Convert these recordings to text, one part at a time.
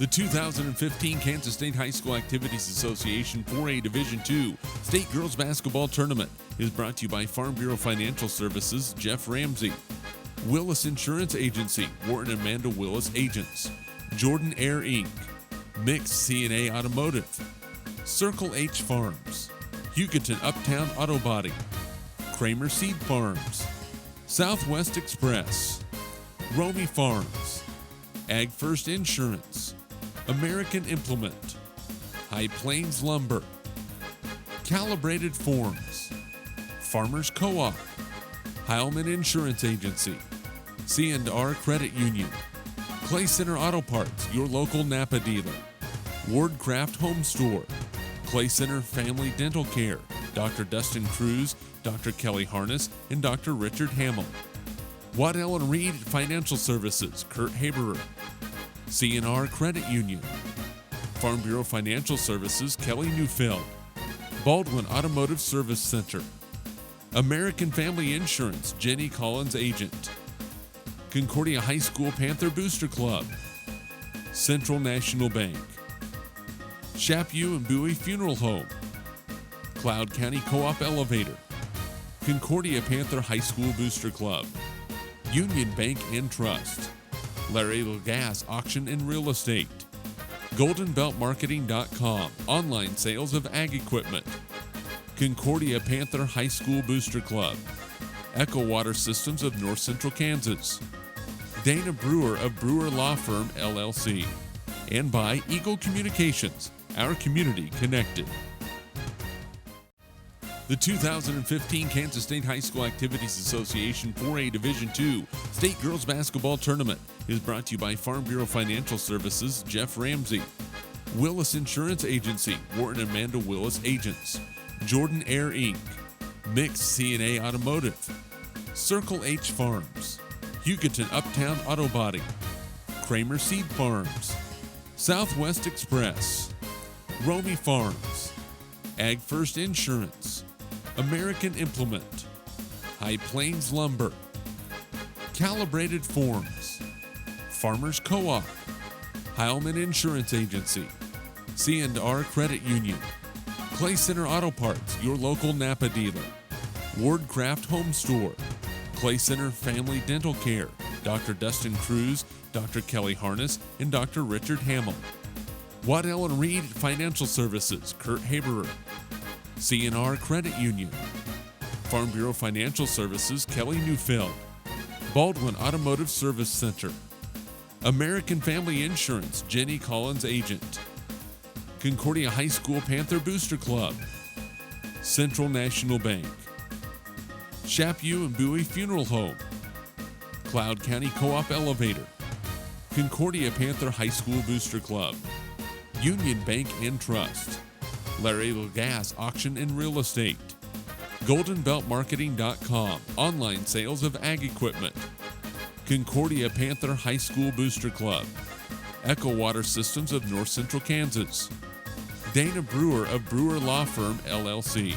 The 2015 Kansas State High School Activities Association 4A Division II State Girls Basketball Tournament is brought to you by Farm Bureau Financial Services, Jeff Ramsey, Willis Insurance Agency, Warren and Amanda Willis Agents, Jordan Air Inc., Mix C&A Automotive, Circle H Farms, Hugoton Uptown Auto Body, Kramer Seed Farms, Southwest Express, Romy Farms, Ag First Insurance, American Implement, High Plains Lumber, Calibrated Forms, Farmers Co-op, Heilman Insurance Agency, C&R Credit Union, Clay Center Auto Parts, your local Napa dealer, Wardcraft Home Store, Clay Center Family Dental Care, Dr. Dustin Cruz, Dr. Kelly Harness, and Dr. Richard Hamill, Waddell & Reed Financial Services, Kurt Haberer, C&R Credit Union, Farm Bureau Financial Services, Kelly Neufeld, Baldwin Automotive Service Center, American Family Insurance, Jenny Collins Agent, Concordia High School Panther Booster Club, Central National Bank, Chapu and Bowie Funeral Home, Cloud County Co-op Elevator, Concordia Panther High School Booster Club, Union Bank and Trust, Larry Gas Auction and Real Estate, GoldenBeltMarketing.com, online sales of ag equipment, Concordia Panther High School Booster Club, Echo Water Systems of North Central Kansas, Dana Brewer of Brewer Law Firm, LLC, and by Eagle Communications, our community connected. The 2015 Kansas State High School Activities Association 4A Division II State Girls Basketball Tournament is brought to you by Farm Bureau Financial Services, Jeff Ramsey, Willis Insurance Agency, Warren and Amanda Willis Agents, Jordan Air Inc., Mix C&A Automotive, Circle H Farms, Hugoton Uptown Auto Body, Kramer Seed Farms, Southwest Express, Romy Farms, Ag First Insurance, American Implement, High Plains Lumber, Calibrated Forms, Farmers Co-op, Heilman Insurance Agency, C&R Credit Union, Clay Center Auto Parts, your local Napa dealer, Wardcraft Home Store, Clay Center Family Dental Care, Dr. Dustin Cruz, Dr. Kelly Harness, and Dr. Richard Hamill, Waddell & Reed Financial Services, Kurt Haberer, C&R Credit Union, Farm Bureau Financial Services, Kelly Neufeld, Baldwin Automotive Service Center, American Family Insurance, Jenny Collins Agent, Concordia High School Panther Booster Club, Central National Bank, Chapu and Bowie Funeral Home, Cloud County Co-op Elevator, Concordia Panther High School Booster Club, Union Bank and Trust, Larry Gas Auction and Real Estate, GoldenBeltMarketing.com, online sales of ag equipment, Concordia Panther High School Booster Club, Echo Water Systems of North Central Kansas, Dana Brewer of Brewer Law Firm, LLC,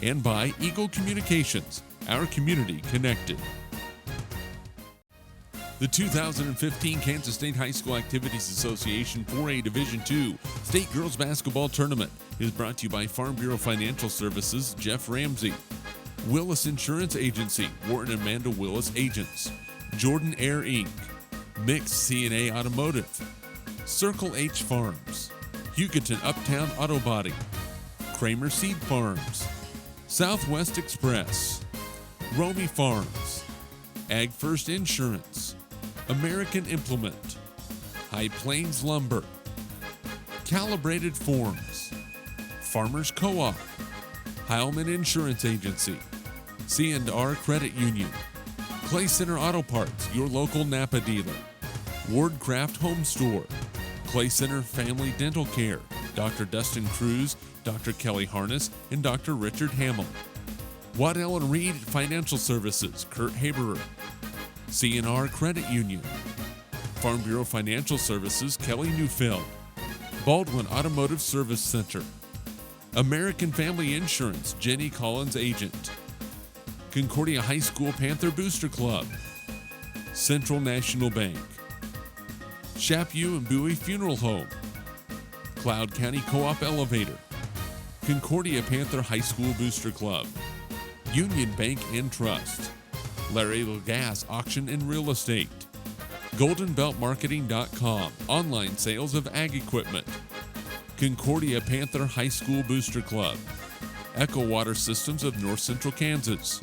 and by Eagle Communications, our community connected. The 2015 Kansas State High School Activities Association 4A Division II State Girls Basketball Tournament is brought to you by Farm Bureau Financial Services, Jeff Ramsey, Willis Insurance Agency, Warren and Amanda Willis Agents, Jordan Air Inc., Mix C&A Automotive, Circle H Farms, Hugoton Uptown Auto Body, Kramer Seed Farms, Southwest Express, Romy Farms, Ag First Insurance, American Implement, High Plains Lumber, Calibrated Forms, Farmers Co-op, Heilman Insurance Agency, C&R Credit Union, Clay Center Auto Parts, your local Napa dealer, Wardcraft Home Store, Clay Center Family Dental Care, Dr. Dustin Cruz, Dr. Kelly Harness, and Dr. Richard Hamill, Waddell & Reed Financial Services, Kurt Haberer, C&R Credit Union, Farm Bureau Financial Services, Kelly Neufeld, Baldwin Automotive Service Center, American Family Insurance, Jenny Collins Agent, Concordia High School Panther Booster Club, Central National Bank, Chaput and Bowie Funeral Home, Cloud County Co-op Elevator, Concordia Panther High School Booster Club, Union Bank and Trust, Laredo Gas Auction and Real Estate, GoldenBeltMarketing.com, online sales of ag equipment, Concordia Panther High School Booster Club, Echo Water Systems of North Central Kansas,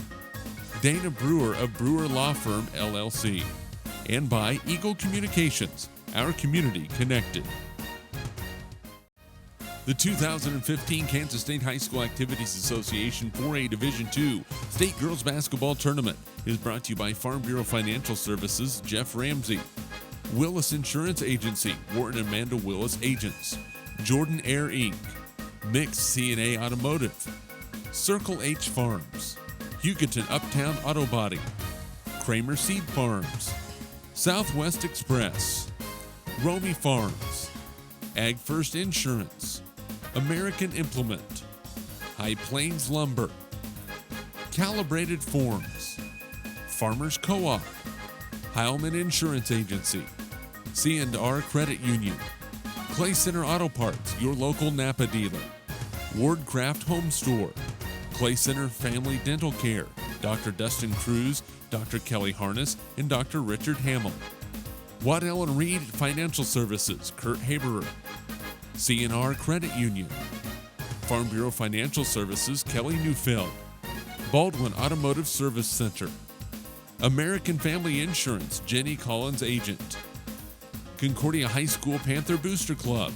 Dana Brewer of Brewer Law Firm LLC, and by Eagle Communications, our community connected. The 2015 Kansas State High School Activities Association 4A Division II State Girls Basketball Tournament is brought to you by Farm Bureau Financial Services, Jeff Ramsey, Willis Insurance Agency, Warren and Amanda Willis Agents, Jordan Air Inc., Mix C&A Automotive, Circle H Farms, Hugoton Uptown Auto Body, Kramer Seed Farms, Southwest Express, Romy Farms, Ag First Insurance, American Implement, High Plains Lumber, Calibrated Forms, Farmers Co-op, Heilman Insurance Agency, C&R Credit Union, Clay Center Auto Parts, your local Napa dealer, Wardcraft Home Store, Clay Center Family Dental Care, Dr. Dustin Cruz, Dr. Kelly Harness, and Dr. Richard Hamill, Waddell & Reed Financial Services, Kurt Haberer, C&R Credit Union, Farm Bureau Financial Services, Kelly Neufeld, Baldwin Automotive Service Center, American Family Insurance, Jenny Collins Agent, Concordia High School Panther Booster Club,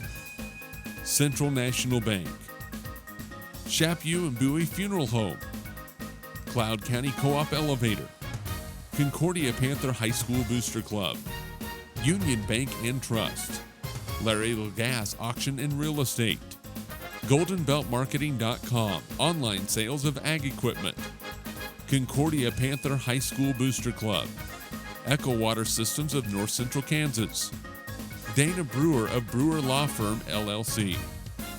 Central National Bank, Chaput and Bowie Funeral Home, Cloud County Co-op Elevator, Concordia Panther High School Booster Club, Union Bank and Trust, Laredo Gas Auction and Real Estate, GoldenBeltMarketing.com, online sales of ag equipment, Concordia Panther High School Booster Club, Echo Water Systems of North Central Kansas, Dana Brewer of Brewer Law Firm LLC,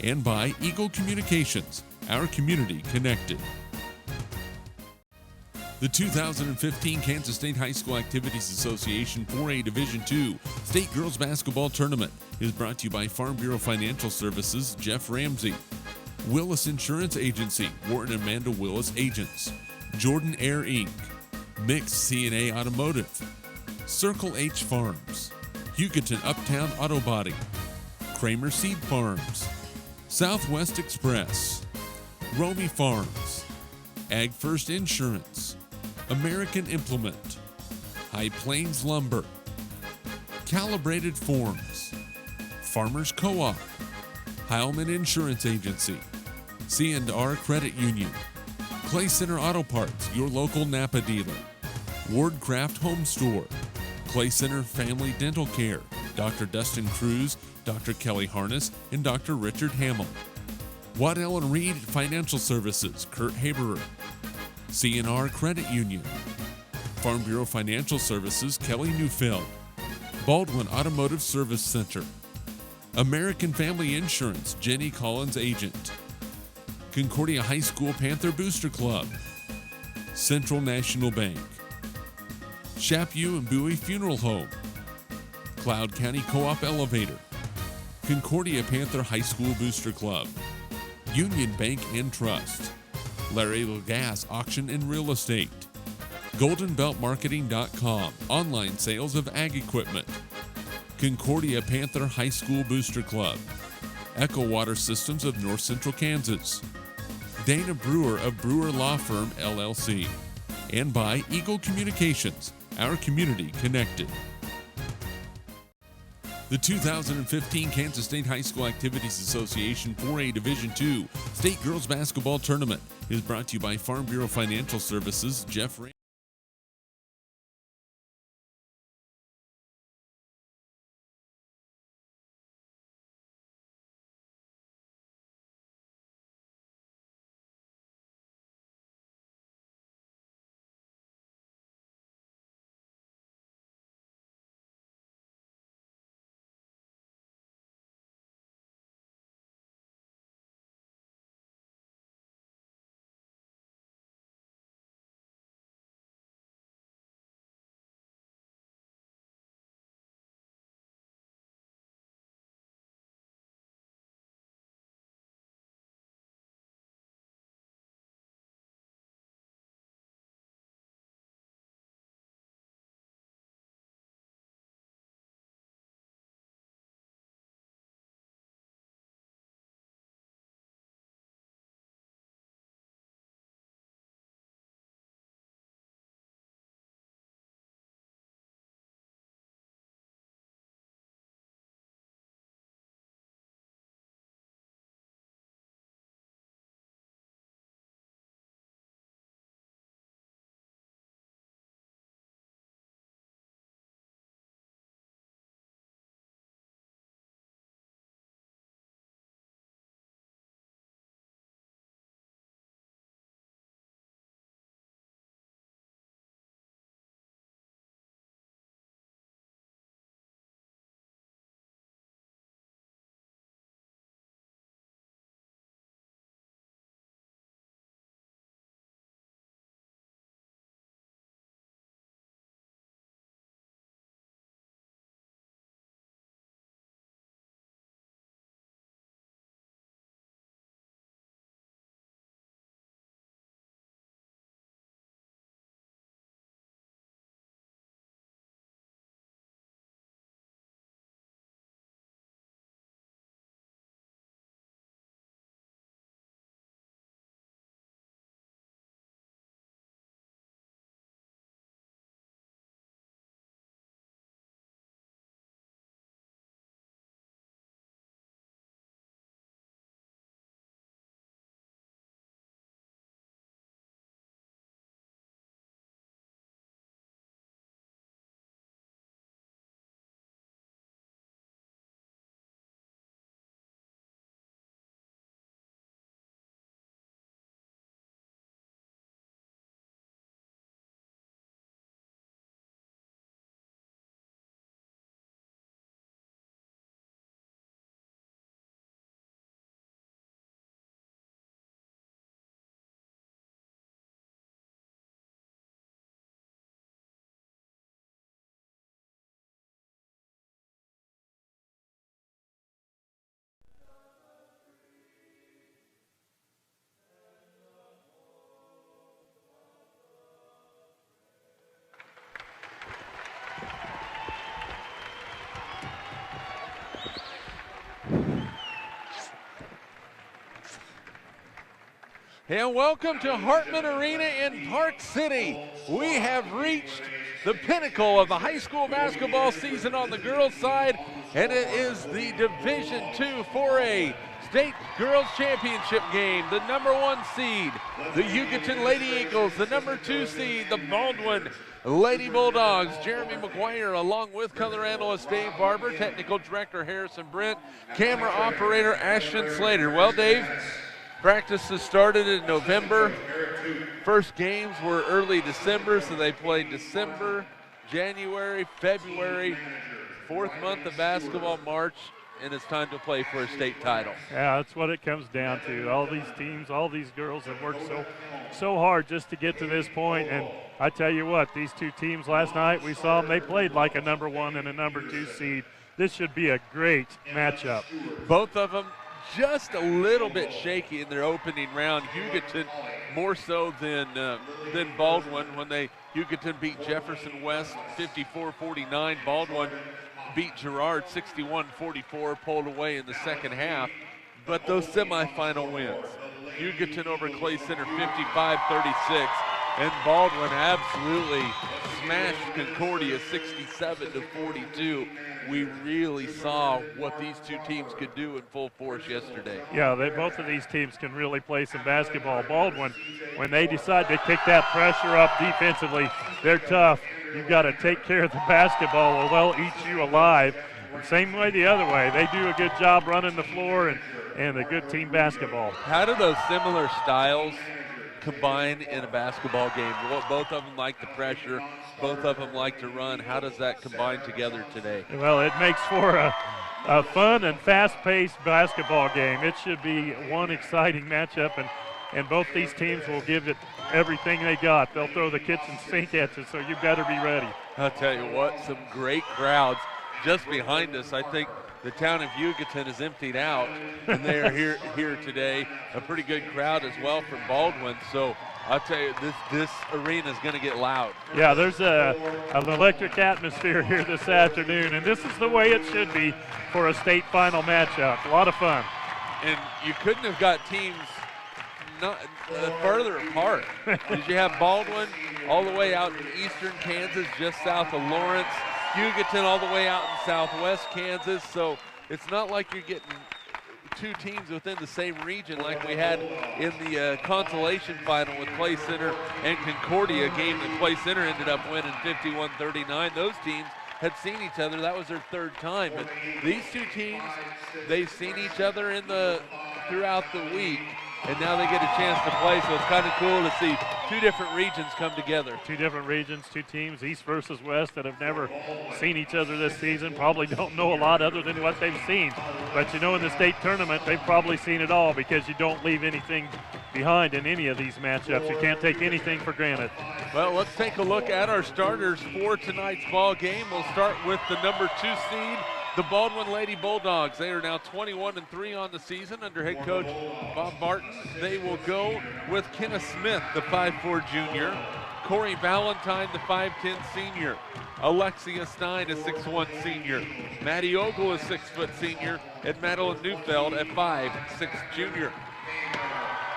and by Eagle Communications, our community connected. The 2015 Kansas State High School Activities Association 4A Division II State Girls Basketball Tournament is brought to you by Farm Bureau Financial Services, Jeff Ramsey, Willis Insurance Agency, Warren and Amanda Willis Agents, Jordan Air Inc., Mix C&A Automotive, Circle H Farms, Hugoton Uptown Auto Body, Kramer Seed Farms, Southwest Express, Romy Farms, Ag First Insurance, American Implement, High Plains Lumber, Calibrated Forms, Farmers Co-op, Heilman Insurance Agency, C&R Credit Union, Clay Center Auto Parts, your local Napa dealer, Wardcraft Home Store, Clay Center Family Dental Care, Dr. Dustin Cruz, Dr. Kelly Harness, and Dr. Richard Hamill, Waddell & Reed Financial Services, Kurt Haberer, C&R Credit Union, Farm Bureau Financial Services, Kelly Neufeld, Baldwin Automotive Service Center, American Family Insurance, Jenny Collins Agent, Concordia High School Panther Booster Club, Central National Bank, Chaput and Bowie Funeral Home, Cloud County Co-op Elevator, Concordia Panther High School Booster Club, Union Bank and Trust, Laredo Gas Auction and Real Estate, GoldenBeltMarketing.com, online sales of ag equipment, Concordia Panther High School Booster Club, Echo Water Systems of North Central Kansas, Dana Brewer of Brewer Law Firm LLC, and by Eagle Communications, our community connected. The 2015 Kansas State High School Activities Association 4A Division II State Girls Basketball Tournament is brought to you by Farm Bureau Financial Services, Jeff Ramsey. And welcome to Hartman Arena in Park City. We have reached the pinnacle of the high school basketball season on the girls' side, and it is the Division II 4A State Girls Championship game. The number 1 seed, the Hugoton Lady Eagles, the number 2 seed, the Baldwin Lady Bulldogs. Jeremy McGuire along with color analyst Dave Barber, technical director Harrison Brent, camera operator Ashton Slater. Well, Dave, practices started in November. First games were early December, so they played December, January, February, 4th month of basketball, March, and it's time to play for a state title. Yeah, that's what it comes down to. All these teams, all these girls have worked so hard just to get to this point. And I tell you what, these two teams last night, we saw them, they played like a number 1 and a number 2 seed. This should be a great matchup. Both of them just a little bit shaky in their opening round. Hugoton more so than Baldwin when Hugoton beat Jefferson West 54-49. Baldwin beat Girard 61-44, pulled away in the second half. But those semifinal wins, Hugoton over Clay Center 55-36, and Baldwin absolutely smashed Concordia 67-42. We really saw what these two teams could do in full force yesterday. Yeah, both of these teams can really play some basketball. Baldwin, when they decide to kick that pressure up defensively, they're tough. You've got to take care of the basketball or they'll eat you alive. Same way the other way. They do a good job running the floor and a good team basketball. How do those similar styles combine in a basketball game? Both of them like the pressure. Both of them like to run. How does that combine together today? Well, it makes for a fun and fast-paced basketball game. It should be one exciting matchup, and both these teams will give it everything they got. They'll throw the kitchen sink at you, so you better be ready. I'll tell you what, some great crowds just behind us. I think the town of Hugoton is emptied out, and they are here today. A pretty good crowd as well from Baldwin. So I'll tell you, this arena is going to get loud. Yeah, there's an electric atmosphere here this afternoon, and this is the way it should be for a state final matchup. A lot of fun. And you couldn't have got teams not further apart. Because you have Baldwin all the way out in eastern Kansas, just south of Lawrence. Hugoton all the way out in southwest Kansas. So it's not like you're getting two teams within the same region like we had in the consolation final with Clay Center and Concordia, a game that Clay Center ended up winning 51-39. Those teams had seen each other. That was their third time. But these two teams, they've seen each other throughout the week, and now they get a chance to play, so it's kind of cool to see two different regions come together. Two different regions, two teams, East versus West, that have never seen each other this season, probably don't know a lot other than what they've seen. But you know, in the state tournament, they've probably seen it all because you don't leave anything behind in any of these matchups. You can't take anything for granted. Well, let's take a look at our starters for tonight's ball game. We'll start with the number 2 seed, the Baldwin Lady Bulldogs. They are now 21-3 on the season under head coach Bob Barton. They will go with Kenna Smith, the 5'4" junior, Corey Valentine, the 5'10" senior, Alexia Stein, a 6'1" senior, Maddie Ogle, a 6' senior, and Madeline Neufeld, a 5'6" junior.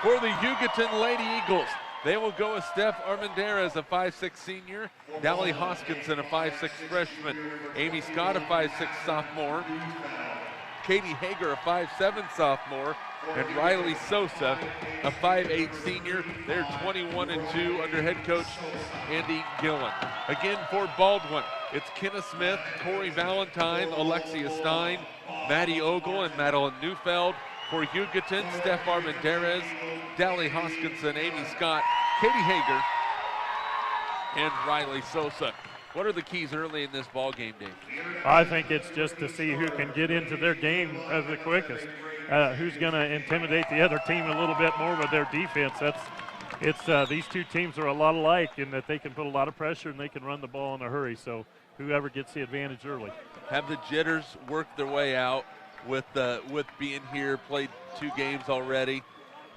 For the Hugoton Lady Eagles, they will go with Steph Armendariz, a 5'6" senior, Dally Hoskinson, a 5'6" freshman, Amy Scott, a 5'6" sophomore, Katie Hager, a 5'7" sophomore, and Riley Sosa, a 5'8" senior. They're 21-2 under head coach Andy Gillen. Again, for Baldwin, it's Kenna Smith, Corey Valentine, Alexia Stein, Maddie Ogle, and Madeline Neufeld. For Hugoton, Steph Armendariz, Dally Hoskinson, Amy Scott, Katie Hager, and Riley Sosa. What are the keys early in this ball game, Dave? I think it's just to see who can get into their game the quickest. Who's going to intimidate the other team a little bit more with their defense. These two teams are a lot alike in that they can put a lot of pressure and they can run the ball in a hurry. So whoever gets the advantage early. Have the jitters worked their way out with being here, played 2 games already?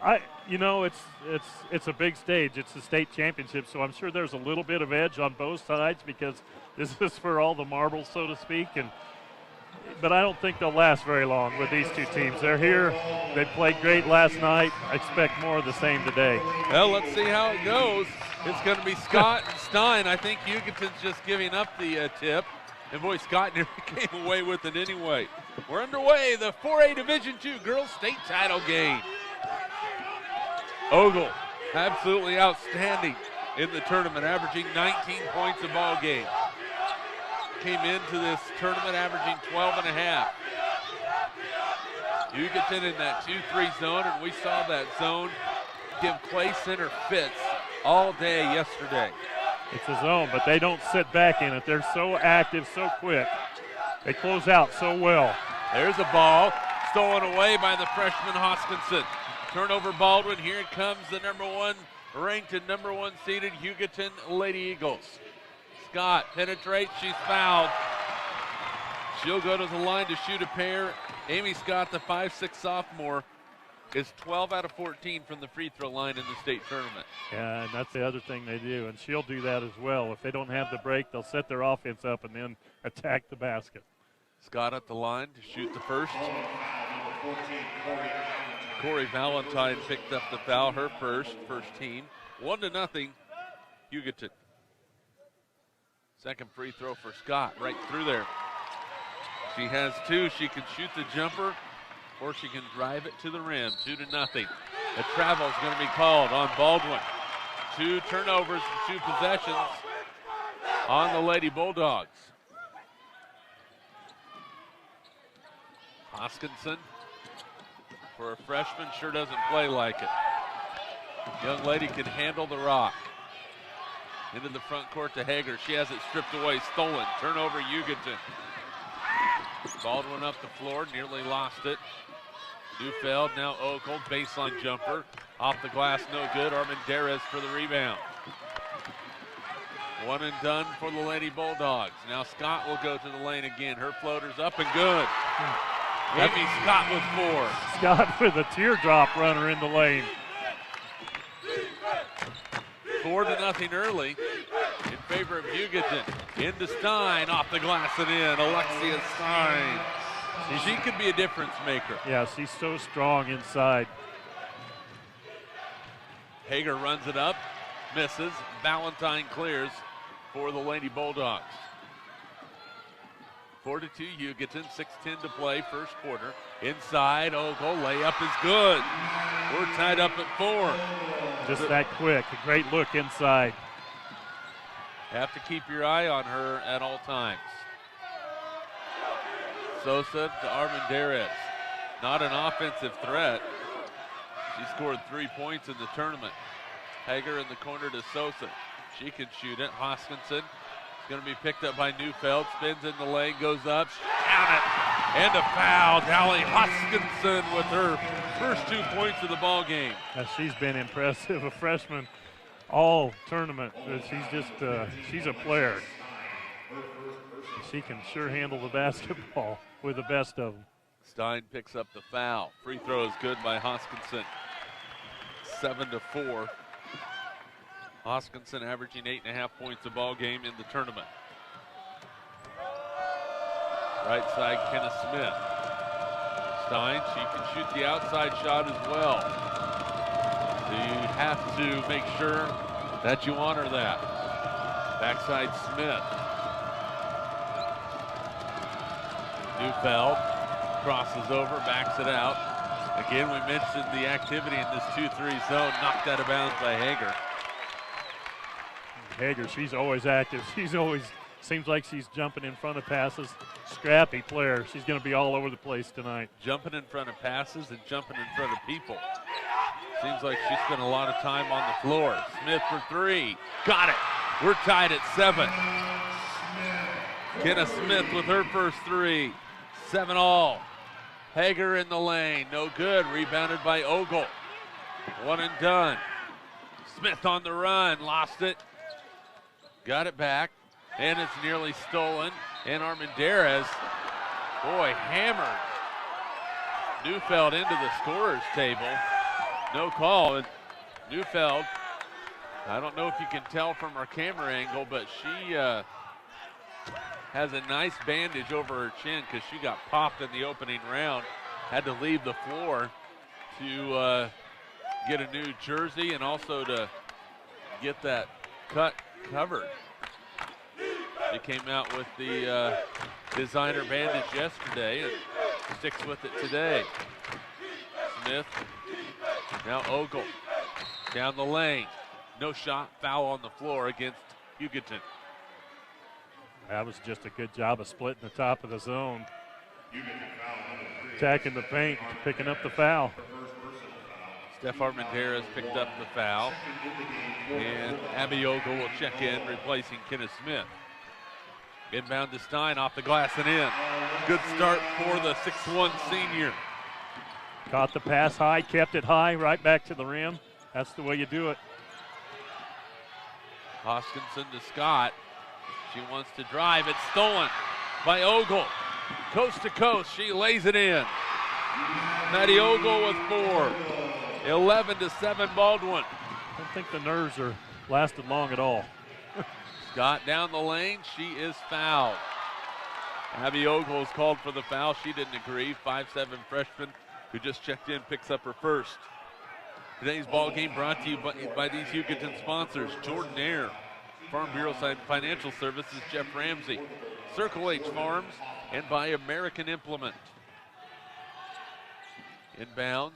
It's a big stage. It's the state championship, so I'm sure there's a little bit of edge on both sides because this is for all the marbles, so to speak. And but I don't think they'll last very long with these two teams. They're here. They played great last night. I expect more of the same today. Well, let's see how it goes. It's going to be Scott and Stein. I think Hugoton's just giving up the tip. And boy, Scott never came away with it anyway. We're underway, the 4A Division II Girls State Title game. Ogle, absolutely outstanding in the tournament, averaging 19 points a ball game. Came into this tournament averaging 12 and a half. Hugoton in that 2-3 zone, and we saw that zone give play center fits all day yesterday. It's a zone, but they don't sit back in it. They're so active, so quick. They close out so well. There's a ball stolen away by the freshman Hoskinson. Turnover Baldwin. Here comes the number one ranked and number one seeded Hugoton Lady Eagles. Scott penetrates. She's fouled. She'll go to the line to shoot a pair. Amy Scott, the 5'6" sophomore, is 12 out of 14 from the free throw line in the state tournament. Yeah, and that's the other thing they do, and she'll do that as well. If they don't have the break, they'll set their offense up and then attack the basket. Scott at the line to shoot the first. Corey Valentine picked up the foul, her first team. 1-0, Hugoton. Second free throw for Scott, right through there. She has two. She can shoot the jumper, or she can drive it to the rim. 2-0. The travel is going to be called on Baldwin. 2 turnovers and 2 possessions on the Lady Bulldogs. Hoskinson, for a freshman, sure doesn't play like it. Young lady can handle the rock. Into the front court to Hager. She has it stripped away, stolen. Turnover, Hugoton. Baldwin up the floor, nearly lost it. Neufeld, now Ogle, baseline jumper. Off the glass, no good. Armendariz for the rebound. 1 and done for the Lady Bulldogs. Now Scott will go to the lane again. Her floater's up and good. Amy Scott with 4. Scott with a teardrop runner in the lane. 4-0 early in favor of Hugoton. Into Stein, off the glass and in. Alexia Stein. She could be a difference maker. Yeah, she's so strong inside. Hager runs it up, misses. Valentine clears for the Lady Bulldogs. 4-2 Hugoton, 6:10 to play, first quarter. Inside, Ogle, layup is good. We're tied up at 4. Just that quick, a great look inside. Have to keep your eye on her at all times. Sosa to Armendariz. Not an offensive threat. She scored 3 points in the tournament. Hager in the corner to Sosa. She can shoot it. Hoskinson. Going to be picked up by Neufeld. Spins in the lane, goes up, count it, and a foul. Dolly Hoskinson with her first 2 points of the ball game. She's been impressive, a freshman all tournament. She's a player. She can sure handle the basketball with the best of them. Stein picks up the foul. Free throw is good by Hoskinson. 7-4. Hoskinson averaging 8.5 points a ball game in the tournament. Right side, Kenneth Smith. Stein, she can shoot the outside shot as well. So you have to make sure that you honor that. Backside Smith. Neufeld crosses over, backs it out. Again, we mentioned the activity in this 2-3 zone, knocked out of bounds by Hager. Hager, she's always active. She's always, seems like she's jumping in front of passes. Scrappy player. She's going to be all over the place tonight. Jumping in front of passes and jumping in front of people. Seems like she spent a lot of time on the floor. Smith for 3. Got it. We're tied at 7. Kenna Smith with her first 3. 7 all. Hager in the lane. No good. Rebounded by Ogle. 1 and done. Smith on the run. Lost it. Got it back, and it's nearly stolen. And Armendariz, boy, hammered Neufeld into the scorer's table. No call. And Neufeld, I don't know if you can tell from our camera angle, but she has a nice bandage over her chin because she got popped in the opening round. Had to leave the floor to get a new jersey and also to get that cut covered. She came out with the designer bandage yesterday and sticks with it today. Smith, now Ogle, down the lane. No shot, foul on the floor against Hugoton. That was just a good job of splitting the top of the zone. Attacking the paint, picking up the foul. Steph Armendariz picked up the foul. And Abby Ogle will check in, replacing Kenneth Smith. Inbound to Stein, off the glass and in. Good start for the 6'1 senior. Caught the pass high, kept it high, right back to the rim. That's the way you do it. Hoskinson to Scott. She wants to drive. It's stolen by Ogle. Coast to coast, she lays it in. Maddie Ogle with 4. 11-7 Baldwin. I don't think the nerves are lasted long at all. Scott down the lane. She is fouled. Abby Ogle is called for the foul. She didn't agree. 5'7 freshman who just checked in picks up her first. Today's ball game brought to you by these Hugoton sponsors: Jordan Air, Farm Bureau Financial Services, Jeff Ramsey, Circle H Farms, and by American Implement. Inbounds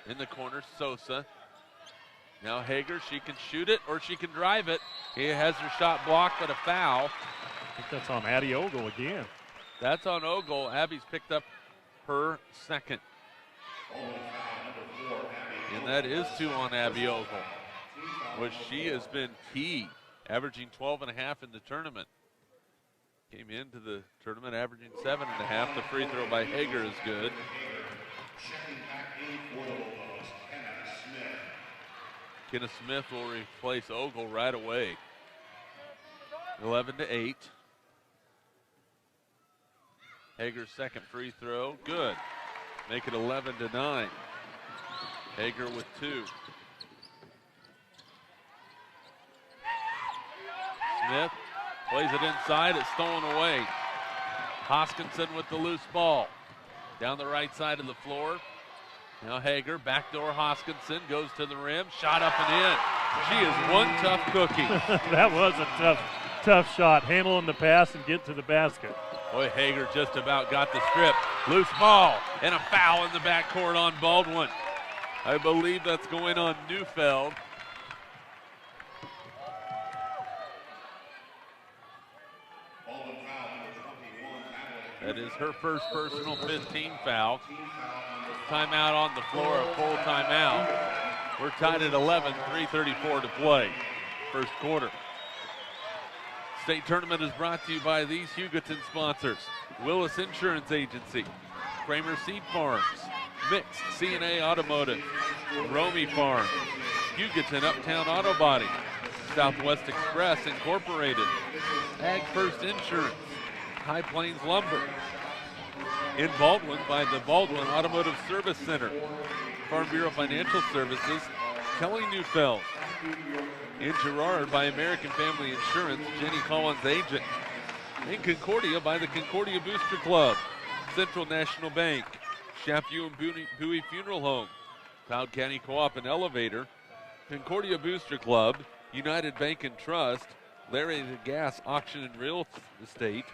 in the corner, Sosa. Now Hager, she can shoot it or she can drive it. He has her shot blocked, but a foul. I think that's on Addie Ogle again. That's on Ogle. Abby's picked up her second. And that is 2 on Abby Ogle, which she has been key, averaging 12.5 in the tournament. Came into the tournament averaging 7.5. The free throw by Hager is good. Kenneth Smith will replace Ogle right away. 11-8. Hager's second free throw, good. Make it 11-9. Hager with 2. Smith plays it inside, it's stolen away. Hoskinson with the loose ball. Down the right side of the floor. Now Hager, backdoor Hoskinson, goes to the rim, shot up and in. She is one tough cookie. That was a tough shot, handling the pass and get to the basket. Boy, Hager just about got the strip. Loose ball and a foul in the backcourt on Baldwin. I believe that's going on Neufeld. That is her first personal 15 foul. Timeout on the floor, a full timeout. We're tied at 11, 3:34 to play. First quarter. State tournament is brought to you by these Hugoton sponsors: Willis Insurance Agency, Kramer Seed Farms, Mix C&A Automotive, Romy Farm, Hugoton Uptown Auto Body, Southwest Express Incorporated, Ag First Insurance, High Plains Lumber. In Baldwin by the Baldwin Automotive Service Center, Farm Bureau Financial Services, Kelly Neufeld. In Girard by American Family Insurance, Jenny Collins agent. In Concordia by the Concordia Booster Club, Central National Bank, Chapu and Bowie Funeral Home, Cloud County Co-op and Elevator, Concordia Booster Club, United Bank and Trust, Larry the Gas Auction and Real Estate,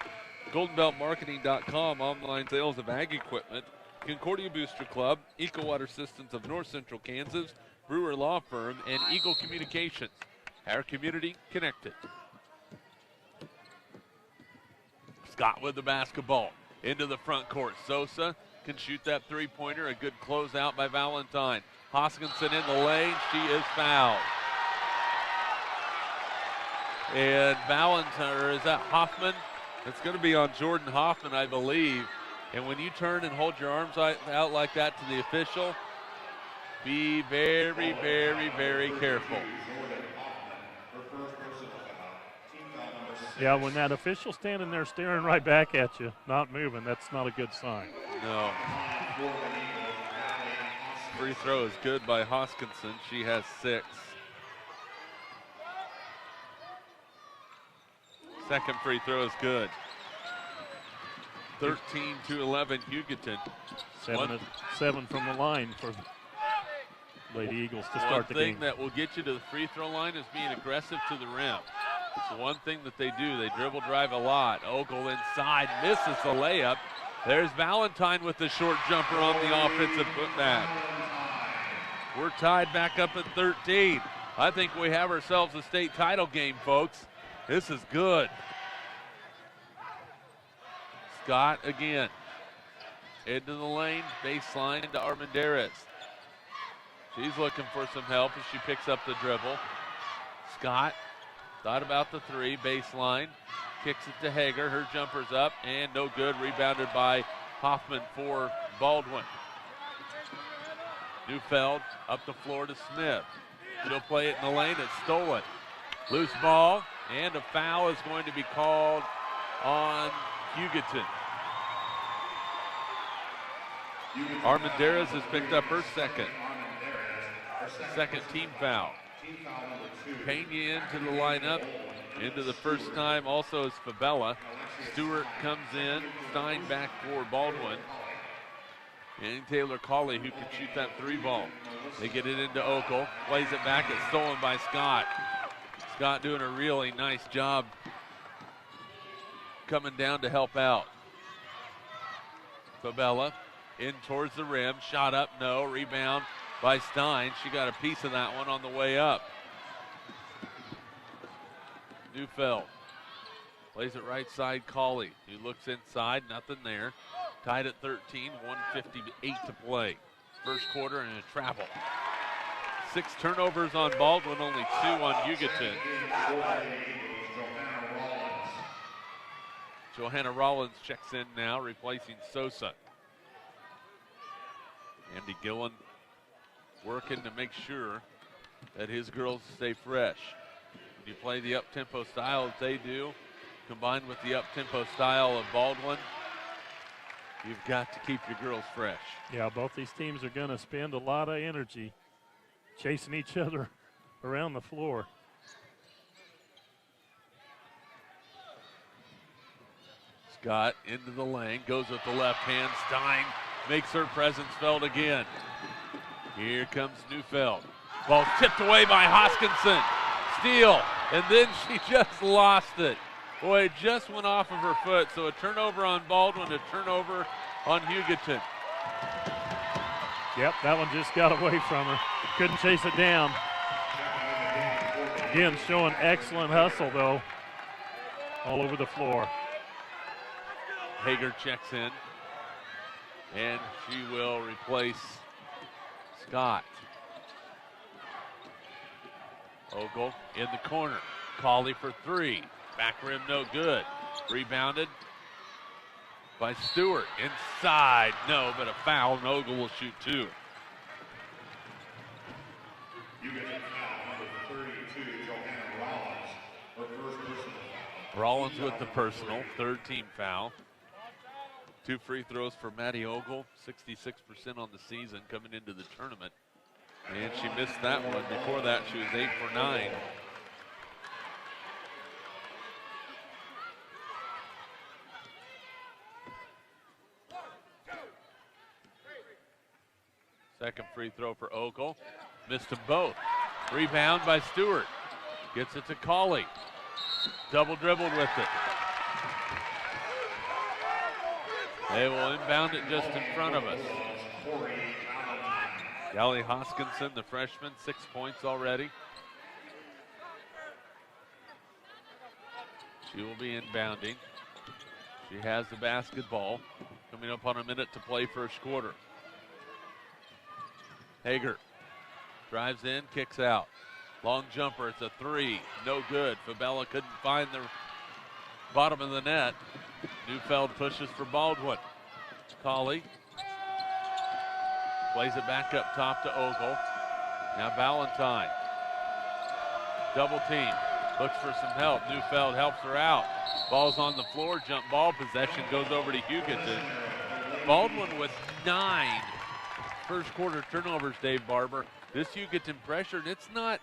GoldenBeltMarketing.com, online sales of ag equipment, Concordia Booster Club, EcoWater Systems of North Central Kansas, Brewer Law Firm, and Eagle Communications. Our community connected. Scott with the basketball into the front court. Sosa can shoot that three-pointer. A good closeout by Valentine. Hoskinson in the lane. She is fouled. And Valentine, or is that Hoffman? It's going to be on Jordan Hoffman, I believe. And when you turn and hold your arms out like that to the official, be very, very, very careful. Yeah, when that official's standing there staring right back at you, not moving, that's not a good sign. No. Free throw is good by Hoskinson. She has 6. Second free throw is good. 13-11 Hugoton. 7 from the line for Lady Eagles to start the game. One thing that will get you to the free throw line is being aggressive to the rim. It's the one thing that they do. They dribble drive a lot. Ogle inside, misses the layup. There's Valentine with the short jumper on the offensive putback. We're tied back up at 13. I think we have ourselves a state title game, folks. This is good. Scott again. Into the lane, baseline to Armendariz. She's looking for some help as she picks up the dribble. Scott thought about the three, baseline. Kicks it to Hager, her jumper's up, and no good, rebounded by Hoffman for Baldwin. Neufeld up the floor to Smith. She'll play it in the lane, it's stolen. Loose ball, and a foul is going to be called on Hugoton. Armendariz has picked up her second team foul. Pena into the lineup, into the first time also is Fabella. Stewart comes in, Stein back for Baldwin. And Taylor Cawley, who can shoot that three ball. They get it into Ogle, plays it back, it's stolen by Scott. Scott doing a really nice job coming down to help out. Fabella in towards the rim, shot up, no, rebound by Stein. She got a piece of that one on the way up. Neufeld plays it right side, Cawley, who looks inside, nothing there. Tied at 13, 1:58 to play. First quarter and a travel. 6 turnovers on Baldwin, only 2 on Hugoton. Johanna Rollins checks in now, replacing Sosa. Andy Gillen working to make sure that his girls stay fresh. When you play the up-tempo style as they do, combined with the up-tempo style of Baldwin, you've got to keep your girls fresh. Yeah, both these teams are going to spend a lot of energy chasing each other around the floor. Scott into the lane, goes with the left hand. Stein makes her presence felt again. Here comes Neufeld. Ball tipped away by Hoskinson. Steal, and then she just lost it. Boy, it just went off of her foot, so a turnover on Baldwin, a turnover on Hugoton. Yep, that one just got away from her. Couldn't chase it down. Again, showing excellent hustle, though, all over the floor. Hager checks in, and she will replace Scott. Ogle in the corner. Cawley for 3. Back rim no good. Rebounded by Stewart. Inside, no, but a foul, and Ogle will shoot 2. Rollins with the personal, 3rd team foul. 2 free throws for Maddie Ogle, 66% on the season coming into the tournament. And she missed that one. Before that, she was 8 for 9. Second free throw for Ogle. Missed them both. Rebound by Stewart. Gets it to Cawley. Double dribbled with it. They will inbound it just in front of us. Gallie Hoskinson, the freshman, 6 points already. She will be inbounding. She has the basketball. Coming up on a minute to play first quarter. Hager drives in, kicks out. Long jumper, it's a 3, no good. Fabella couldn't find the bottom of the net. Neufeld pushes for Baldwin. Cawley plays it back up top to Ogle. Now Valentine. Double team, looks for some help. Neufeld helps her out. Ball's on the floor, jump ball, possession goes over to Hugoton. Baldwin with 9 first quarter turnovers, Dave Barber. This Hugoton pressure, and it's not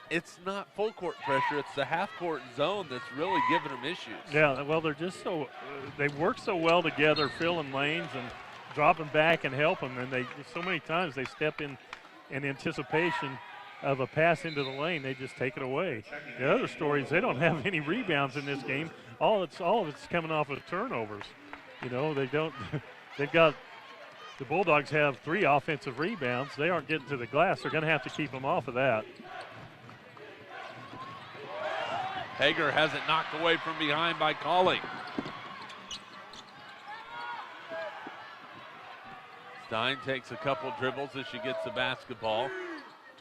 it's not full court pressure. It's the half court zone that's really giving them issues. Yeah, well, they're just so they work so well together, filling lanes and dropping back and helping. And they so many times they step in anticipation of a pass into the lane, they just take it away. The other story is they don't have any rebounds in this game. All of it's coming off of turnovers. You know, they don't. They've got the Bulldogs have 3 offensive rebounds. They aren't getting to the glass. They're going to have to keep them off of that. Hager has it knocked away from behind by Colley. Stein takes a couple dribbles as she gets the basketball.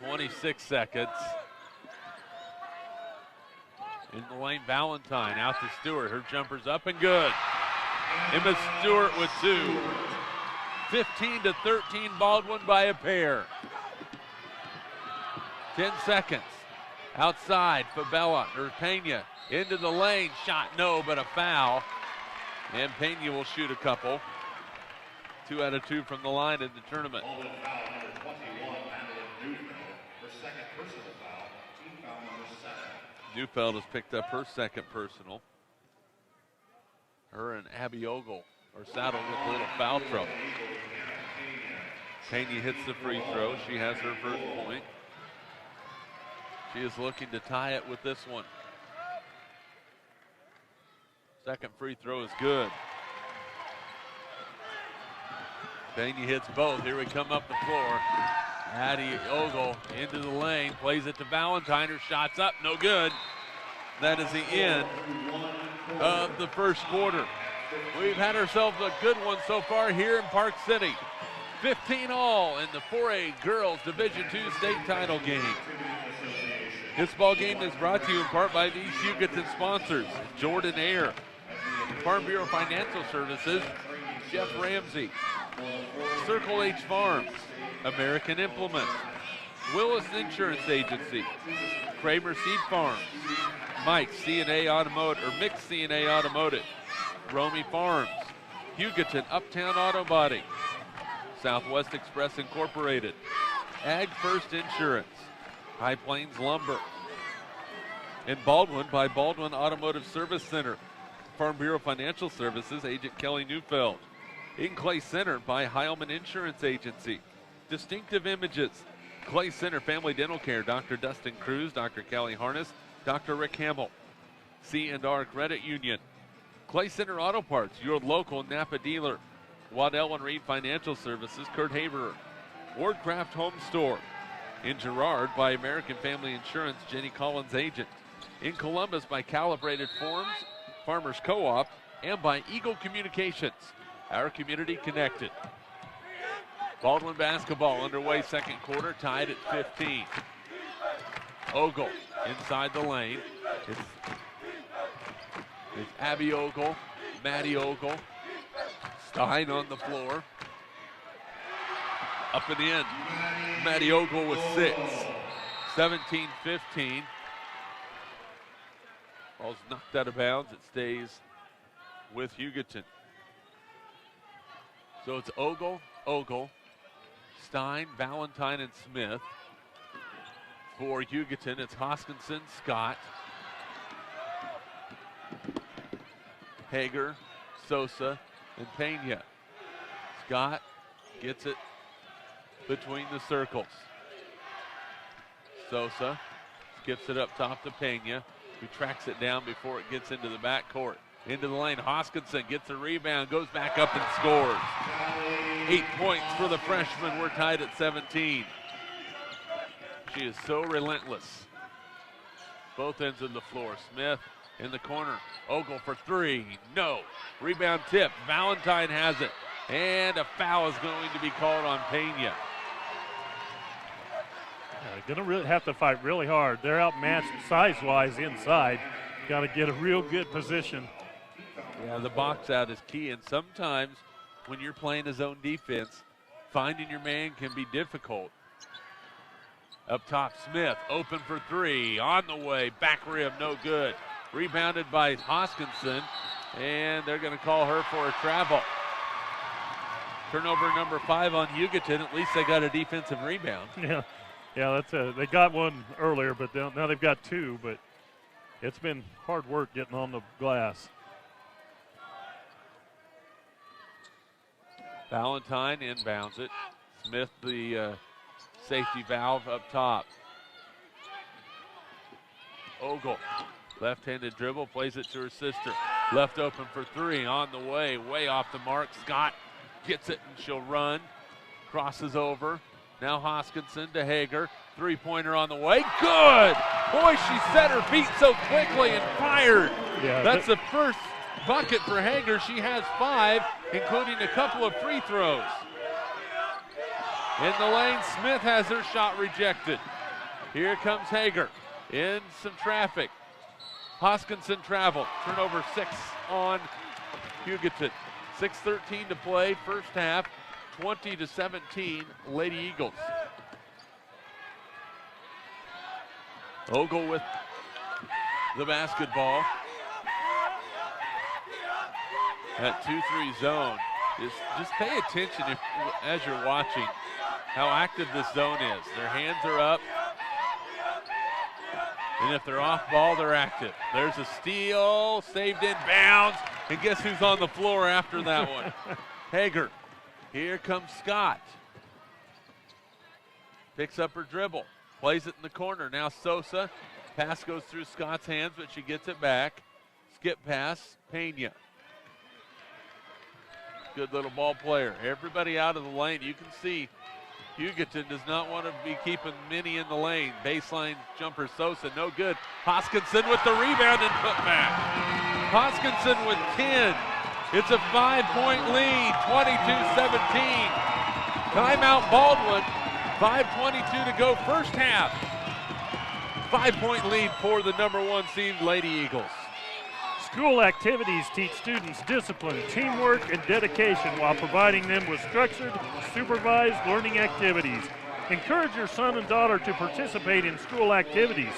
26 seconds. In the lane, Valentine out to Stewart. Her jumper's up and good. Emma Stewart with 2. 15-13, Baldwin by a pair. 10 seconds. Outside, Fabella, or Pena, into the lane. Shot, no, but a foul. And Pena will shoot a couple. 2 out of 2 from the line in the tournament. Neufeld has picked up her second personal. Her and Abby Ogle are saddled with a little foul trouble. Pena hits the free throw. She has her first point. She is looking to tie it with this one. Second free throw is good. Pena hits both. Here we come up the floor. Addie Ogle into the lane, plays it to Valentine. Her shot's up, no good. That is the end of the first quarter. We've had ourselves a good one so far here in Park City. 15 all in the 4A Girls Division II state title game. This ball game is brought to you in part by these Hugoton sponsors: Jordan Air, Farm Bureau Financial Services, Jeff Ramsey, Circle H Farms, American Implements, Willis Insurance Agency, Kramer Seed Farms, Mike C&A Automotive, or Mix C&A Automotive, Romy Farms, Hugoton Uptown Auto Body, Southwest Express Incorporated, Ag First Insurance, High Plains Lumber, and Baldwin by Baldwin Automotive Service Center, Farm Bureau Financial Services, Agent Kelly Neufeld, in Clay Center by Heilman Insurance Agency, Distinctive Images, Clay Center Family Dental Care, Dr. Dustin Cruz, Dr. Kelly Harness, Dr. Rick Hamill, C&R Credit Union, Clay Center Auto Parts, your local Napa dealer, Waddell and Reed Financial Services, Kurt Haberer, Wardcraft Home Store, in Girard by American Family Insurance, Jenny Collins Agent, in Columbus by Calibrated Forms, Farmers Co-op, and by Eagle Communications, our community connected. Baldwin basketball underway, second quarter, tied at 15. Ogle inside the lane. It's Abby Ogle, Maddie Ogle, Stein on the floor. Up and in. Maddie Ogle with 6. 17-15. Ball's knocked out of bounds. It stays with Hugoton. So it's Ogle, Stein, Valentine, and Smith. For Hugoton, it's Hoskinson, Scott, Hager, Sosa, and Pena. Scott gets it between the circles. Sosa skips it up top to Pena, who tracks it down before it gets into the backcourt. Into the lane, Hoskinson gets a rebound, goes back up and scores. 8 points for the freshman. We're tied at 17. She is so relentless. Both ends of the floor. Smith in the corner. Ogle for 3. No. Rebound tip. Valentine has it. And a foul is going to be called on Pena. Going to really have to fight really hard. They're outmatched size-wise inside. Got to get a real good position. Yeah, the box out is key, and sometimes when you're playing a zone defense, finding your man can be difficult. Up top, Smith, open for 3, on the way, back rim, no good. Rebounded by Hoskinson, and they're going to call her for a travel. Turnover number 5 on Hugoton. At least they got a defensive rebound. Yeah, Yeah, they got one earlier, but now they've got two, but it's been hard work getting on the glass. Valentine inbounds it. Smith, the safety valve up top. Ogle, left-handed dribble, plays it to her sister. Left open for three, on the way off the mark. Scott gets it and she'll run. Crosses over. Now Hoskinson to Hager. Three-pointer on the way. Good! Boy, she set her feet so quickly and fired. Yeah, that's the first bucket for Hager. She has 5, including a couple of free throws. In the lane, Smith has her shot rejected. Here comes Hager in some traffic. Hoskinson travel. Turnover 6 on Hugoton. 6:13 to play, first half. 20-17, Lady Eagles. Ogle with the basketball. That 2-3 zone. Just pay attention as you're watching how active this zone is. Their hands are up. And if they're off ball, they're active. There's a steal, saved in bounds. And guess who's on the floor after that one? Hager. Here comes Scott. Picks up her dribble. Plays it in the corner. Now Sosa. Pass goes through Scott's hands, but she gets it back. Skip pass, Pena. Good little ball player. Everybody out of the lane. You can see Hugoton does not want to be keeping many in the lane. Baseline jumper, Sosa, no good. Hoskinson with the rebound and put back. Hoskinson with 10. It's a 5-point lead, 22-17. Timeout Baldwin, 5:22 to go first half. 5-point lead for the number 1 seed Lady Eagles. School activities teach students discipline, teamwork, and dedication while providing them with structured, supervised learning activities. Encourage your son and daughter to participate in school activities.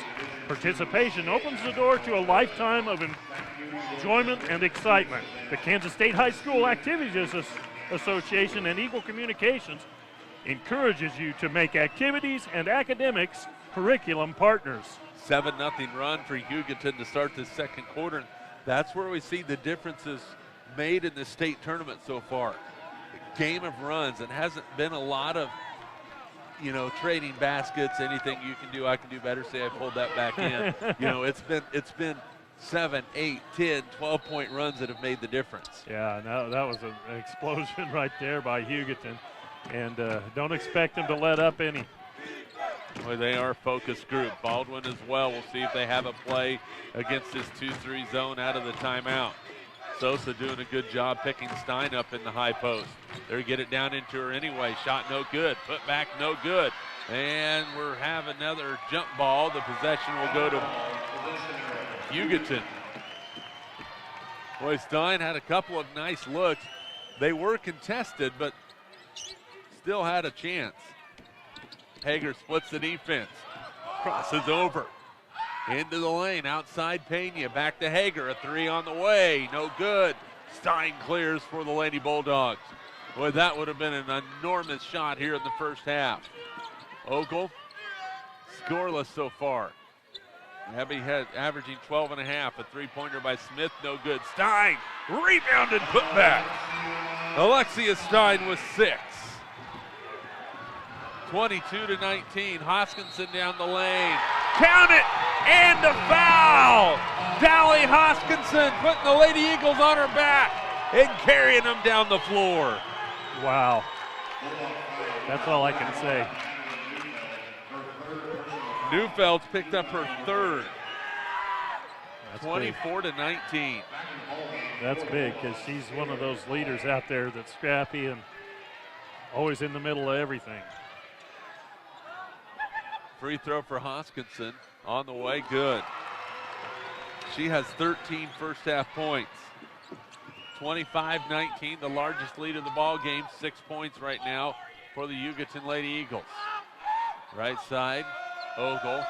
Participation opens the door to a lifetime of enjoyment and excitement. The Kansas State High School Activities Association and Eagle Communications encourages you to make activities and academics curriculum partners. 7-0 run for Hugoton to start the second quarter. That's where we see the differences made in the state tournament so far. Game of runs. It hasn't been a lot of, trading baskets, anything you can do, I can do better. Say I pulled that back in. It's been 7, 8, 10, 12-point runs that have made the difference. Yeah, no, that was an explosion right there by Hugoton. And don't expect them to let up any. Boy, they are a focused group. Baldwin as well. We'll see if they have a play against this 2-3 zone out of the timeout. Sosa doing a good job picking Stein up in the high post. They'll get it down into her anyway. Shot no good. Put back no good. And we'll have another jump ball. The possession will go to Hugoton. Boy, Stein had a couple of nice looks. They were contested, but still had a chance. Hager splits the defense. Crosses over. Into the lane, outside Pena. Back to Hager, a 3 on the way. No good. Stein clears for the Lady Bulldogs. Boy, that would have been an enormous shot here in the first half. Ogle, scoreless so far. Head averaging 12.5. A three-pointer by Smith, no good. Stein, rebounded, put back. Alexia Stein with 6. 22-19. Hoskinson down the lane. Count it! And a foul! Dally Hoskinson putting the Lady Eagles on her back and carrying them down the floor. Wow. That's all I can say. Neufeld's picked up her third. 24-19. Big. That's big because she's one of those leaders out there that's scrappy and always in the middle of everything. Free throw for Hoskinson. On the way, good. She has 13 first half points. 25-19, the largest lead of the ball game. 6 points right now for the Hugoton Lady Eagles. Right side, Ogle.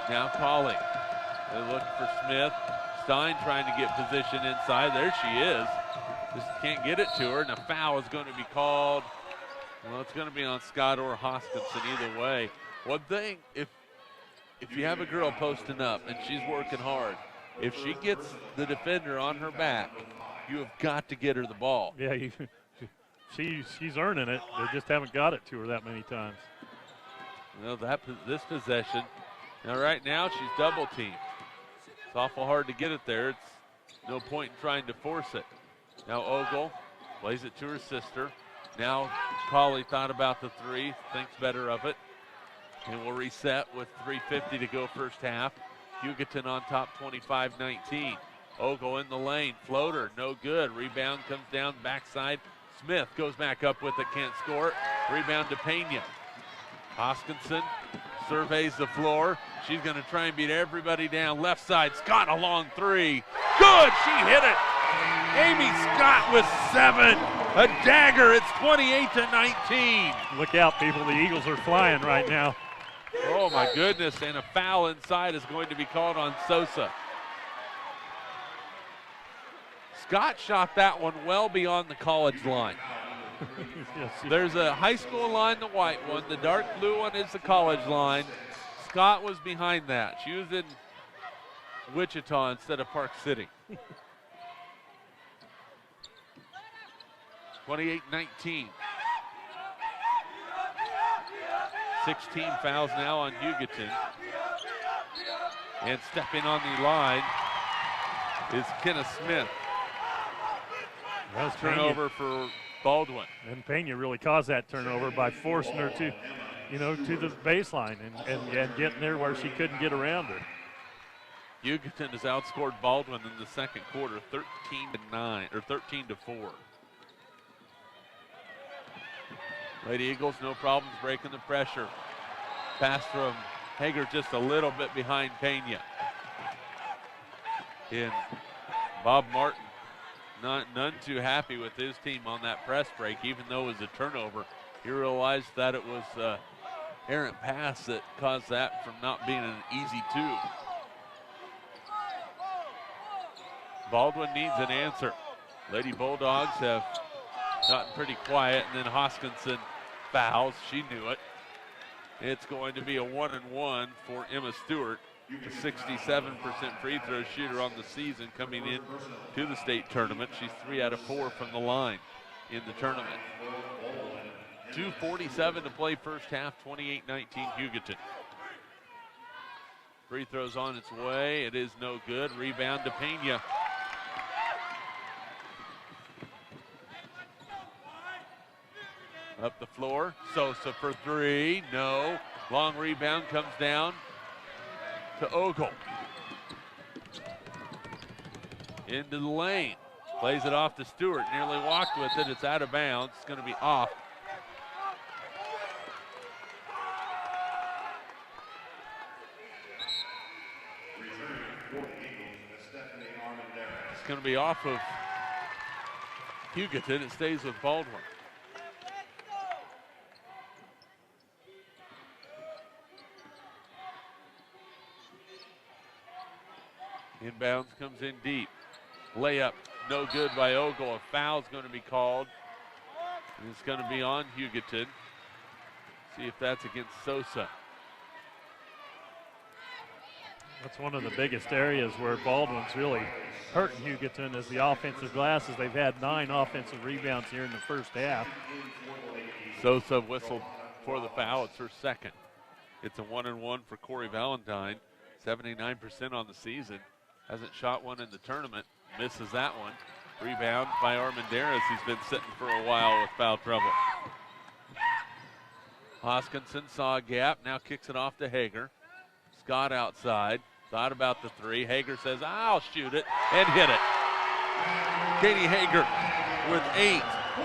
Now Polly. They're looking for Smith. Stein trying to get position inside. There she is. Just can't get it to her, and a foul is going to be called. Well, it's going to be on Scott or Hoskinson either way. One thing, if you have a girl posting up and she's working hard, if she gets the defender on her back, you have got to get her the ball. Yeah, she's earning it. They just haven't got it to her that many times. Well, this possession, now right now she's double teamed. It's awful hard to get it there. It's no point in trying to force it. Now Ogle plays it to her sister. Now Colley thought about the three, thinks better of it. And will reset with 3:50 to go first half. Hugoton on top 25-19. Ogle in the lane, floater, no good. Rebound comes down backside. Smith goes back up with it, can't score. Rebound to Pena. Hoskinson surveys the floor. She's going to try and beat everybody down. Left side, Scott a long three. Good, she hit it. Amy Scott with 7. A dagger, it's 28-19. Look out, people, the Eagles are flying right now. Oh my goodness, and a foul inside is going to be called on Sosa. Scott shot that one well beyond the college line. Yes, There's a high school line, the white one. The dark blue one is the college line. Scott was behind that. She was in Wichita instead of Park City. 28-19. 16 fouls now on Hugoton. And stepping on the line is Kenneth Smith. That's Turnover for Baldwin. And Pena really caused that turnover by forcing her to, to the baseline and getting there where she couldn't get around her. Hugoton has outscored Baldwin in the second quarter, 13-9 or 13-4. Lady Eagles, no problems breaking the pressure. Pass from Hager just a little bit behind Pena. And Bob Martin, none too happy with his team on that press break, even though it was a turnover. He realized that it was an errant pass that caused that from not being an easy two. Baldwin needs an answer. Lady Bulldogs have gotten pretty quiet, and then Hoskinson fouls. She knew it. It's going to be a 1-and-1 for Emma Stewart, a 67% free throw shooter on the season coming in to the state tournament. She's 3 out of 4 from the line in the tournament. 2:47 to play first half, 28-19 Hugoton. Free throws on its way. It is no good. Rebound to Pena. Up the floor, Sosa for 3, no. Long rebound comes down to Ogle. Into the lane, plays it off to Stewart, nearly walked with it, it's out of bounds, it's gonna be off. It's gonna be off of Hugoton, it stays with Baldwin. Inbounds comes in deep. Layup, no good by Ogle. A foul's going to be called. And it's going to be on Hugoton. See if that's against Sosa. That's one of the biggest areas where Baldwin's really hurting Hugoton is the offensive glasses. They've had 9 offensive rebounds here in the first half. Sosa whistled for the foul. It's her second. It's a 1-and-1 for Corey Valentine. 79% on the season. Hasn't shot one in the tournament. Misses that one. Rebound by Armendariz. He's been sitting for a while with foul trouble. Hoskinson saw a gap. Now kicks it off to Hager. Scott outside. Thought about the 3. Hager says, I'll shoot it, and hit it. Katie Hager with 8.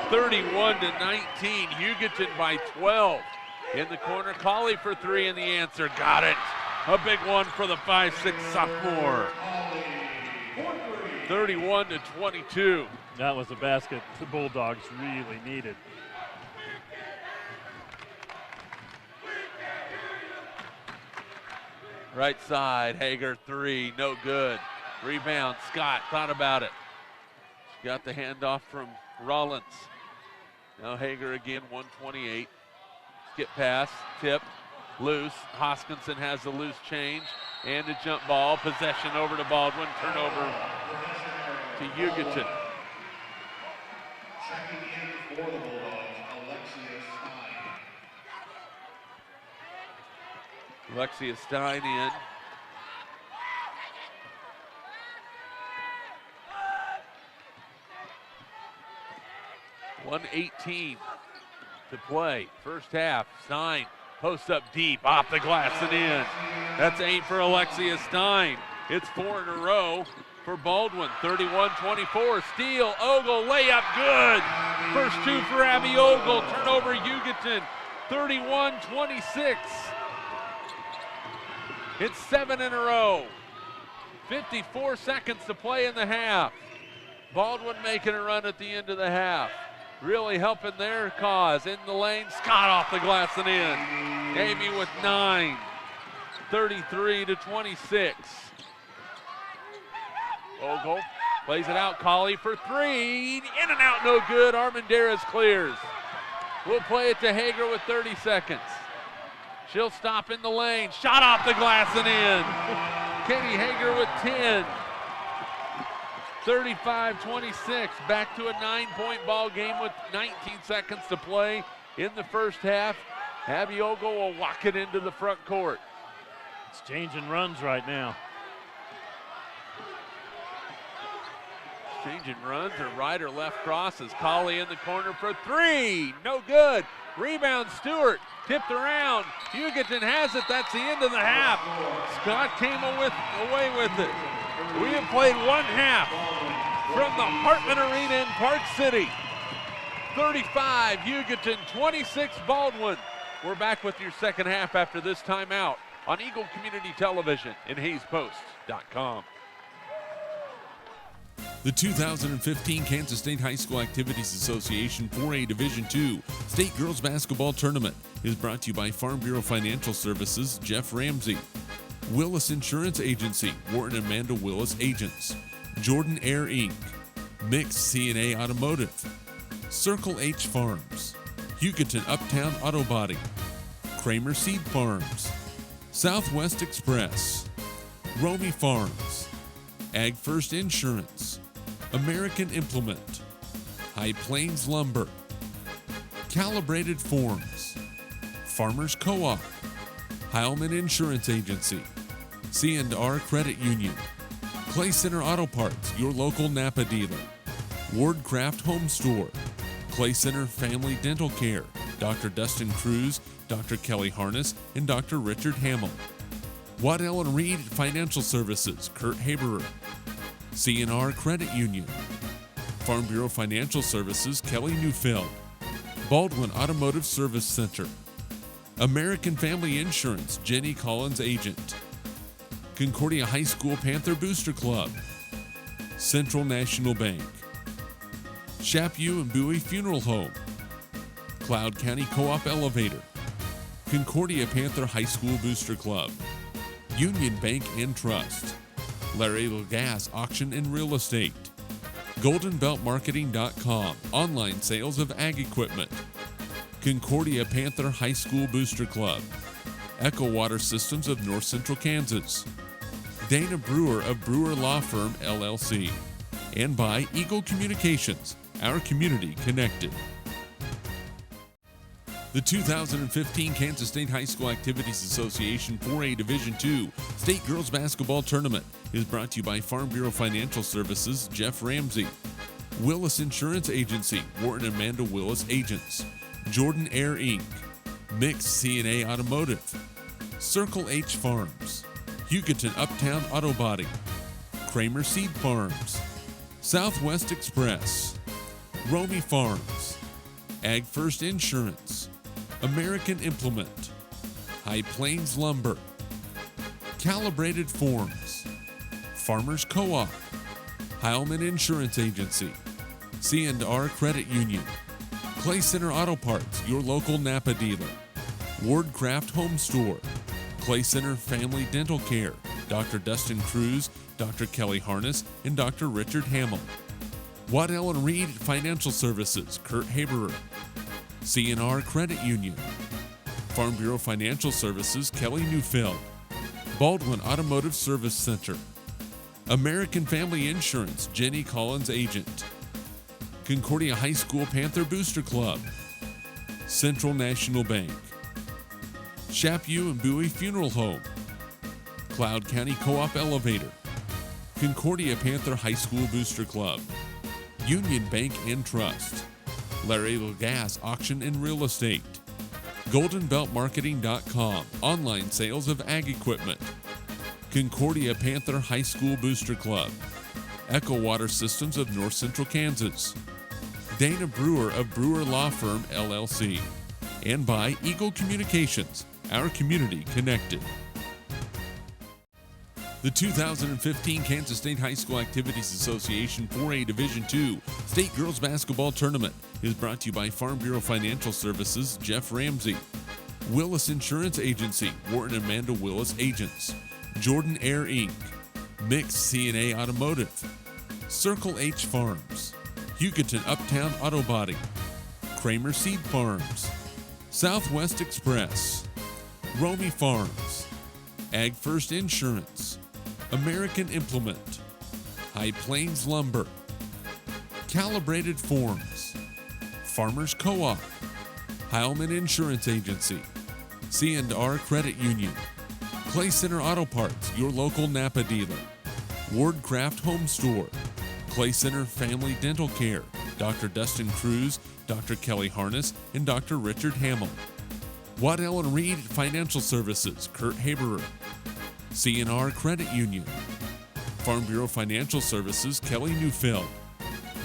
31-19. Hugoton by 12. In the corner, Colley for 3, and the answer. Got it. A big one for the 5'6" sophomore. 31-22. That was a basket the Bulldogs really needed. Right side, Hager 3, no good. Rebound, Scott thought about it. She got the handoff from Rollins. Now Hager again, 128. Skip pass, tip, loose. Hoskinson has the loose change and a jump ball. Possession over to Baldwin. Turnover to Hugoton. Alexia Stein in. .118 to play. First half. Stein posts up deep, off the glass and in. That's 8 for Alexia Stein. It's 4 in a row for Baldwin. 31-24. Steal. Ogle layup good. First 2 for Abby Ogle. Turnover Hugoton. 31-26. It's 7 in a row. 54 seconds to play in the half. Baldwin making a run at the end of the half. Really helping their cause. In the lane, Scott off the glass and in. Amy with 9. 33-26. Ogle plays it out. Colley for 3. In and out, no good. Armendariz clears. We'll play it to Hager with 30 seconds. She'll stop in the lane. Shot off the glass and in. Katie Hager with 10. 35-26. Back to a 9-point ball game with 19 seconds to play in the first half. Abby Ogle will walk it into the front court. It's changing runs right now. Changing runs, or right or left crosses. Colley in the corner for 3. No good. Rebound Stewart. Tipped around. Hugoton has it. That's the end of the half. Scott came away with it. We have played one half from the Hartman Arena in Park City. 35 Hugoton, 26 Baldwin. We're back with your second half after this timeout on Eagle Community Television and HayesPost.com. The 2015 Kansas State High School Activities Association 4A Division II State Girls Basketball Tournament is brought to you by Farm Bureau Financial Services, Jeff Ramsey, Willis Insurance Agency, Warren and Amanda Willis Agents, Jordan Air Inc., Mix C&A Automotive, Circle H Farms, Hugoton Uptown Auto Body, Kramer Seed Farms, Southwest Express, Romy Farms, Ag First Insurance, American Implement, High Plains Lumber, Calibrated Forms, Farmers Co-op, Heilman Insurance Agency, C&R Credit Union, Clay Center Auto Parts, your local Napa dealer, Wardcraft Home Store, Clay Center Family Dental Care, Dr. Dustin Cruz, Dr. Kelly Harness, and Dr. Richard Hamill, Waddell & Reed Financial Services, Kurt Haberer, C&R Credit Union, Farm Bureau Financial Services, Kelly Neufeld, Baldwin Automotive Service Center, American Family Insurance, Jenny Collins Agent, Concordia High School Panther Booster Club, Central National Bank, Chapu and Bowie Funeral Home, Cloud County Co-op Elevator, Concordia Panther High School Booster Club, Union Bank and Trust, Larry Lagasse Auction and Real Estate, GoldenBeltMarketing.com, online sales of ag equipment, Concordia Panther High School Booster Club, Echo Water Systems of North Central Kansas, Dana Brewer of Brewer Law Firm, LLC, and by Eagle Communications, our community connected. The 2015 Kansas State High School Activities Association 4A Division II State Girls Basketball Tournament is brought to you by Farm Bureau Financial Services, Jeff Ramsey, Willis Insurance Agency, Warren and Amanda Willis Agents, Jordan Air Inc., Mix C&A Automotive, Circle H Farms, Hugoton Uptown Auto Body, Kramer Seed Farms, Southwest Express, Romy Farms, Ag First Insurance, American Implement, High Plains Lumber, Calibrated Forms, Farmers Co-op, Heilman Insurance Agency, C&R Credit Union, Clay Center Auto Parts, your local Napa dealer, Wardcraft Home Store, Clay Center Family Dental Care, Dr. Dustin Cruz, Dr. Kelly Harness, and Dr. Richard Hamill, Waddell & Reed Financial Services, Kurt Haberer, C&R Credit Union, Farm Bureau Financial Services, Kelly Neufeld. Baldwin Automotive Service Center. American Family Insurance, Jenny Collins Agent. Concordia High School Panther Booster Club. Central National Bank. Chapu and Bowie Funeral Home. Cloud County Co-op Elevator. Concordia Panther High School Booster Club. Union Bank and Trust. Laredo Gas Auction and Real Estate. GoldenBeltMarketing.com, online sales of ag equipment. Concordia Panther High School Booster Club. Echo Water Systems of North Central Kansas. Dana Brewer of Brewer Law Firm, LLC. And by Eagle Communications, our community connected. The 2015 Kansas State High School Activities Association 4A Division II State Girls Basketball Tournament is brought to you by Farm Bureau Financial Services, Jeff Ramsey. Willis Insurance Agency, Warren and Amanda Willis Agents. Jordan Air Inc. Mix C&A Automotive. Circle H Farms. Hugoton Uptown Auto Body. Kramer Seed Farms. Southwest Express. Romy Farms. Ag First Insurance. American Implement. High Plains Lumber. Calibrated Forms. Farmers Co-op. Heilman Insurance Agency. C&R Credit Union. Clay Center Auto Parts, your local Napa dealer. Wardcraft Home Store. Clay Center Family Dental Care. Dr. Dustin Cruz, Dr. Kelly Harness, and Dr. Richard Hamill. Waddell & Reed Financial Services, Kurt Haberer. C&R Credit Union. Farm Bureau Financial Services, Kelly Neufeld.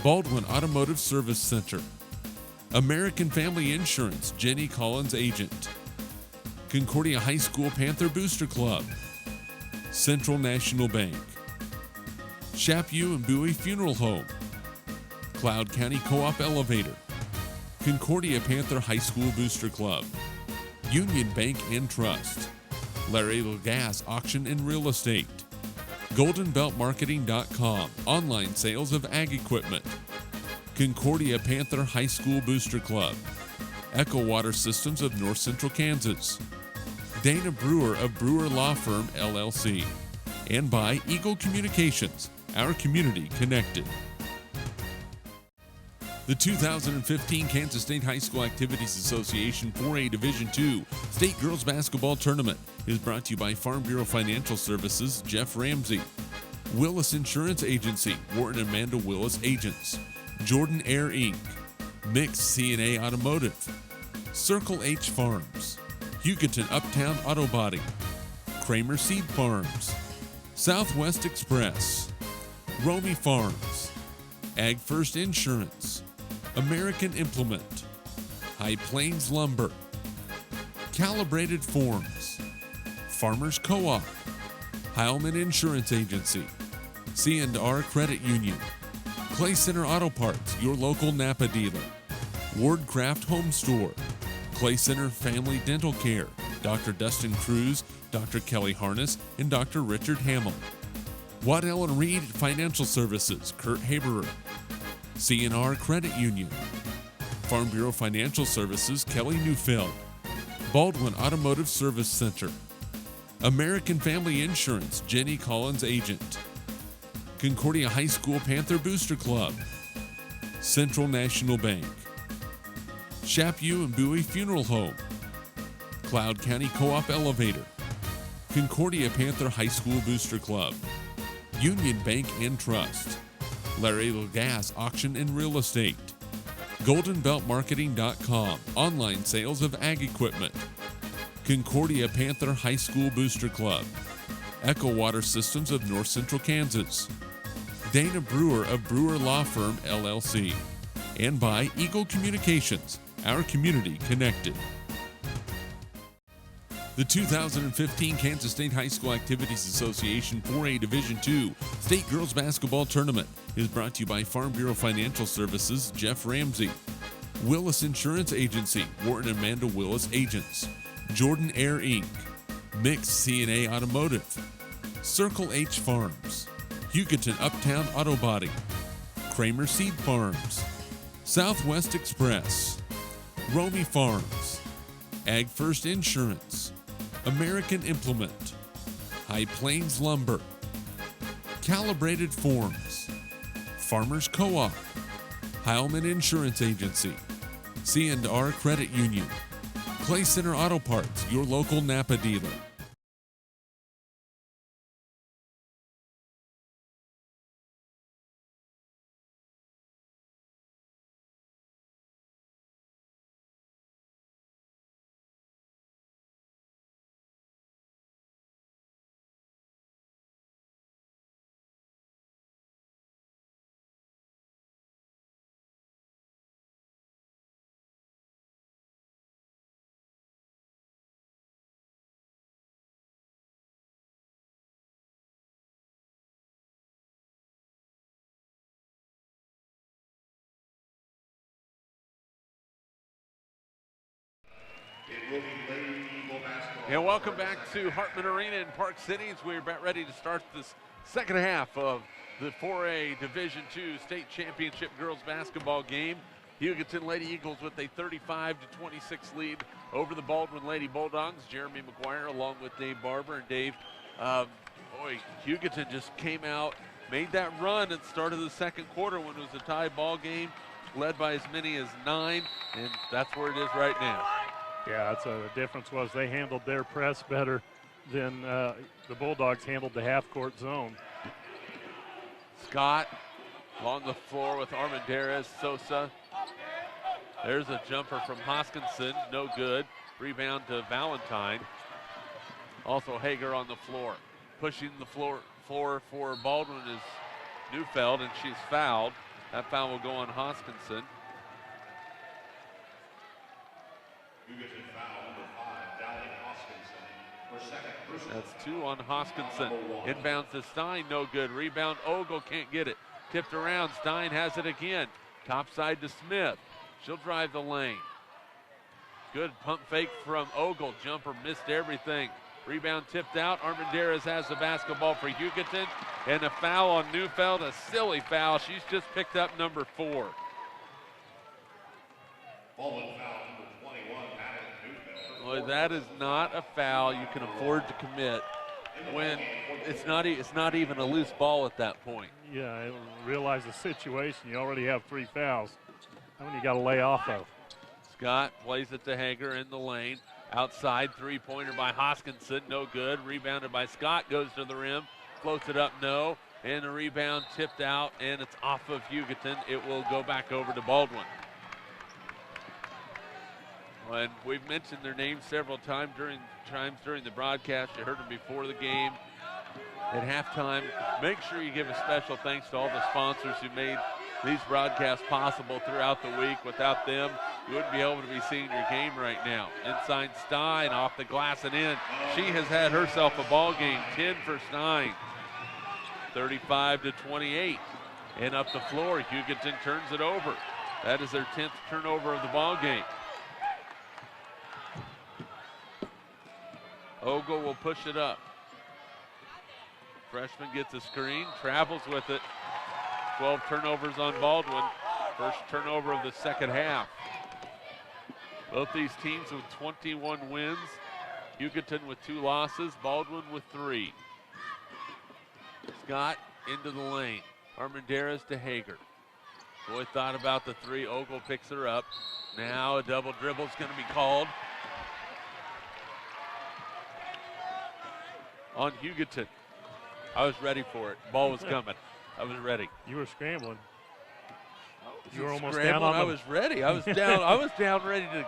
Baldwin Automotive Service Center. American Family Insurance, Jenny Collins Agent. Concordia High School Panther Booster Club. Central National Bank. Chapu and Bowie Funeral Home. Cloud County Co-op Elevator. Concordia Panther High School Booster Club. Union Bank and Trust. Laredo Gas Auction and Real Estate. GoldenBeltMarketing.com, online sales of ag equipment. Concordia Panther High School Booster Club. Echo Water Systems of North Central Kansas. Dana Brewer of Brewer Law Firm, LLC. And by Eagle Communications, our community connected. The 2015 Kansas State High School Activities Association 4A Division II State Girls Basketball Tournament is brought to you by Farm Bureau Financial Services, Jeff Ramsey. Willis Insurance Agency, Warren and Amanda Willis Agents. Jordan Air Inc. Mix C&A Automotive. Circle H Farms. Hugoton Uptown Auto Body. Kramer Seed Farms. Southwest Express. Romy Farms. Ag First Insurance. American Implement. High Plains Lumber. Calibrated Forms. Farmers Co-op. Heilman Insurance Agency. C&R Credit Union. Clay Center Auto Parts, your local Napa dealer. Wardcraft Home Store. Clay Center Family Dental Care. Dr. Dustin Cruz, Dr. Kelly Harness, and Dr. Richard Hamill. Waddell & Reed Financial Services, Kurt Haberer. C&R Credit Union. Farm Bureau Financial Services, Kelly Neufeld. Baldwin Automotive Service Center. American Family Insurance, Jenny Collins Agent. Concordia High School Panther Booster Club. Central National Bank. Chapu and Bowie Funeral Home. Cloud County Co-op Elevator. Concordia Panther High School Booster Club. Union Bank and Trust. Laredo Gas Auction and Real Estate. GoldenBeltMarketing.com, online sales of ag equipment. Concordia Panther High School Booster Club. Echo Water Systems of North Central Kansas. Dana Brewer of Brewer Law Firm, LLC. And by Eagle Communications, our community connected. The 2015 Kansas State High School Activities Association 4A Division II State Girls Basketball Tournament is brought to you by Farm Bureau Financial Services, Jeff Ramsey. Willis Insurance Agency, Warren and Amanda Willis Agents. Jordan Air Inc. Mix C&A Automotive. Circle H Farms. Hugoton Uptown Auto Body. Kramer Seed Farms. Southwest Express. Romy Farms. Ag First Insurance, American Implement, High Plains Lumber, Calibrated Forms, Farmers Co-op, Heilman Insurance Agency, C&R Credit Union, Clay Center Auto Parts, your local Napa dealer. And welcome back to Hartman Arena in Park City as we're about ready to start this second half of the 4A Division II State Championship Girls Basketball game. Hugoton Lady Eagles with a 35-26 lead over the Baldwin Lady Bulldogs. Jeremy McGuire along with Dave Barber. And Dave, Hugoton just came out, made that run at the start of the second quarter when it was a tie ball game, led by as many as 9, and that's where it is right now. Yeah, the difference was they handled their press better than the Bulldogs handled the half-court zone. Scott along the floor with Armendariz, Sosa. There's a jumper from Hoskinson, no good. Rebound to Valentine. Also Hager on the floor. Pushing the floor for Baldwin is Neufeld, and she's fouled. That foul will go on Hoskinson. That's 2 on Hoskinson. Inbounds to Stein, no good. Rebound, Ogle can't get it. Tipped around, Stein has it again. Top side to Smith. She'll drive the lane. Good pump fake from Ogle. Jumper missed everything. Rebound tipped out. Armendariz has the basketball for Hugoton. And a foul on Neufeld, a silly foul. She's just picked up number 4. Baldwin foul number 21, Madeline Neufeld. Well, that is not a foul you can afford to commit when it's not even a loose ball at that point. Yeah, I realize the situation. You already have 3 fouls. How many you got to lay off of? Scott plays it to Hager in the lane. Outside three-pointer by Hoskinson, no good. Rebounded by Scott, goes to the rim, floats it up, no. And the rebound tipped out, and it's off of Hugoton. It will go back over to Baldwin. And we've mentioned their names several times during the broadcast. You heard them before the game. At halftime, make sure you give a special thanks to all the sponsors who made these broadcasts possible throughout the week. Without them, you wouldn't be able to be seeing your game right now. Inside Stein, off the glass and in. She has had herself a ball game. 10 for Stein. 35-28. And up the floor, Hugoton turns it over. That is their 10th turnover of the ball game. Ogle will push it up. Freshman gets a screen, travels with it. 12 turnovers on Baldwin. First turnover of the second half. Both these teams with 21 wins. Hugoton with 2 losses, Baldwin with 3. Scott into the lane. Armendariz to Hager. Boy thought about the 3. Ogle picks her up. Now a double dribble is going to be called on Hugoton. I was ready for it. Ball was coming. I was ready. You were scrambling. You were almost scrambling. down on I was ready. I was down. I was down ready to.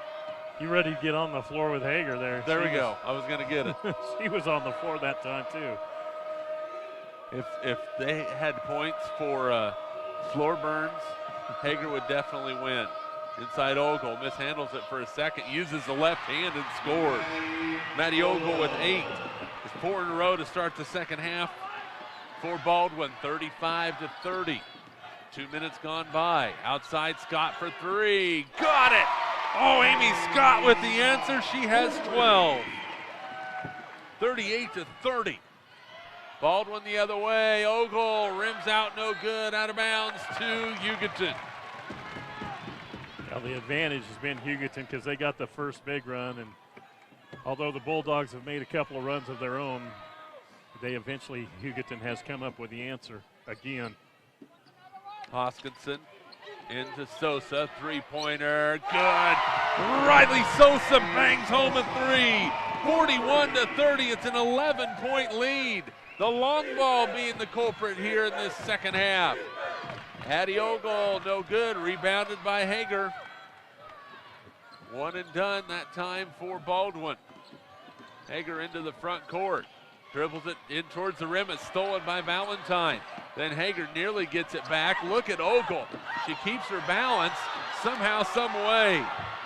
You ready to get on the floor with Hager there? There we go. I was going to get it. She was on the floor that time too. If they had points for floor burns, Hager would definitely win. Inside Ogle, mishandles it for a second, uses the left hand and scores. Maddie Ogle with 8. It's 4 in a row to start the second half for Baldwin, 35-30. 2 minutes gone by. Outside Scott for 3. Got it! Oh, Amy Scott with the answer. She has 12. 38-30. Baldwin the other way. Ogle rims out, no good. Out of bounds to Hugoton. Well, the advantage has been Hugoton because they got the first big run, and although the Bulldogs have made a couple of runs of their own, Hugoton has come up with the answer again. Hoskinson into Sosa, three-pointer, good. Riley Sosa bangs home a three, 41-30. It's an 11-point lead. The long ball being the culprit here in this second half. Hattie Ogle, no good, rebounded by Hager. One and done that time for Baldwin. Hager into the front court. Dribbles it in towards the rim. It's stolen by Valentine. Then Hager nearly gets it back. Look at Ogle. She keeps her balance somehow, some way.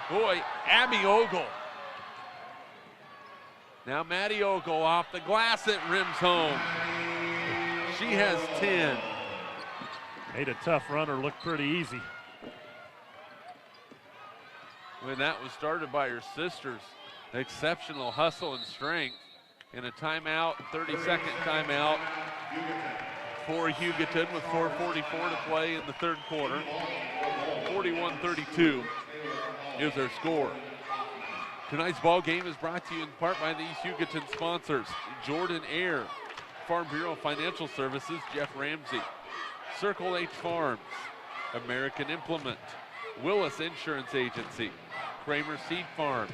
Boy, Abby Ogle. Now Maddie Ogle off the glass. It rims home. She has 10. Made a tough runner look pretty easy. When that was started by her sisters. Exceptional hustle and strength. In a timeout, 30-second timeout for Hugoton with 4:44 to play in the third quarter. 41-32 is their score. Tonight's ball game is brought to you in part by these Hugoton sponsors: Jordan Air, Farm Bureau Financial Services, Jeff Ramsey, Circle H Farms, American Implement, Willis Insurance Agency, Kramer Seed Farms,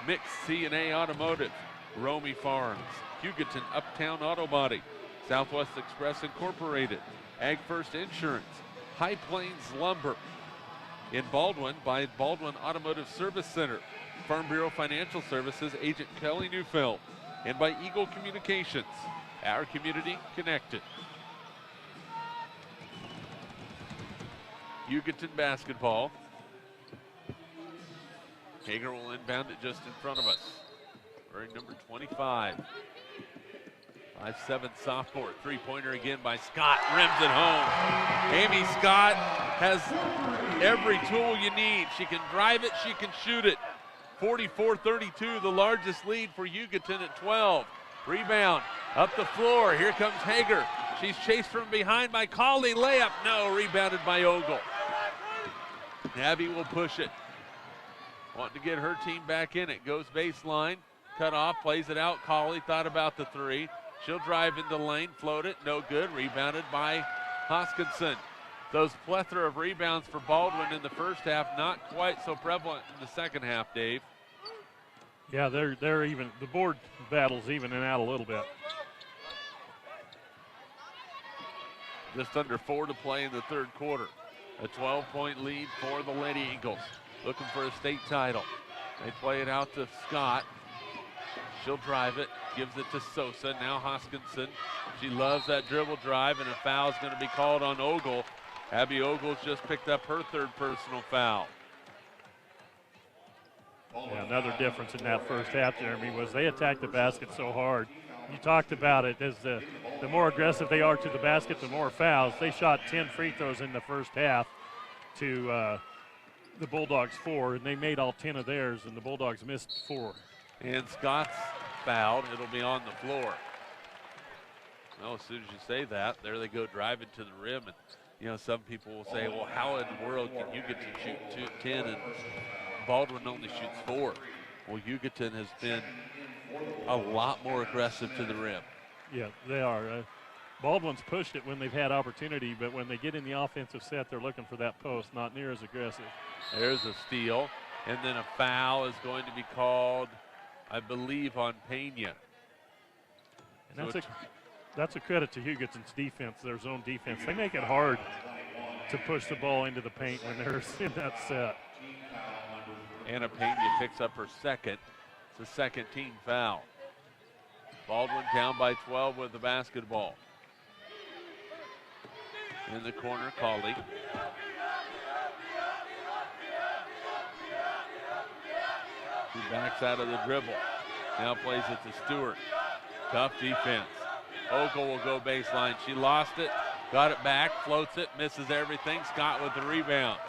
Mix C&A Automotive, Romy Farms, Hugoton Uptown Auto Body, Southwest Express Incorporated, Ag First Insurance, High Plains Lumber. In Baldwin by Baldwin Automotive Service Center, Farm Bureau Financial Services, Agent Kelly Neufeld, and by Eagle Communications, our community connected. Hugoton basketball. Hager will inbound it just in front of us. Wearing number 25. 5'7" sophomore. Three-pointer again by Scott. Rims it home. Amy Scott has every tool you need. She can drive it, she can shoot it. 44-32, the largest lead for Hugoton at 12. Rebound up the floor. Here comes Hager. She's chased from behind by Colley. Layup, no. Rebounded by Ogle. Abby will push it. Wanting to get her team back in it. Goes baseline. Cut off, plays it out. Colley thought about the three. She'll drive into the lane, float it, no good. Rebounded by Hoskinson. Those plethora of rebounds for Baldwin in the first half, not quite so prevalent in the second half, Dave. Yeah, they're even. The board battle's evening out a little bit. Just under 4 to play in the third quarter. A 12-point lead for the Lady Eagles. Looking for a state title. They play it out to Scott. She'll drive it, gives it to Sosa. Now Hoskinson. She loves that dribble drive, and a foul's going to be called on Ogle. Abby Ogle's just picked up her third personal foul. Yeah, another difference in that first half, Jeremy, was they attacked the basket so hard. You talked about it. As the more aggressive they are to the basket, the more fouls. They shot 10 free throws in the first half to the Bulldogs 4, and they made all 10 of theirs, and the Bulldogs missed 4. And Scott's fouled. It'll be on the floor. Well, as soon as you say that, there they go driving to the rim. And, you know, some people will say, well, how in the world can you get to shoot 10 and Baldwin only shoots 4? Well, Hugoton has been a lot more aggressive to the rim. Yeah, they are. Baldwin's pushed it when they've had opportunity, but when they get in the offensive set, they're looking for that post, not near as aggressive. There's a steal, and then a foul is going to be called, I believe, on Pena. And that's a credit to Hugoton's defense, their zone defense. They make it hard to push the ball into the paint when they're in that set. Anna Pena picks up her second. It's a second team foul. Baldwin down by 12 with the basketball. In the corner, Colley. She backs out of the dribble. Now plays it to Stewart. Tough defense. Ogle will go baseline. She lost it, got it back, floats it, misses everything. Scott with the rebound.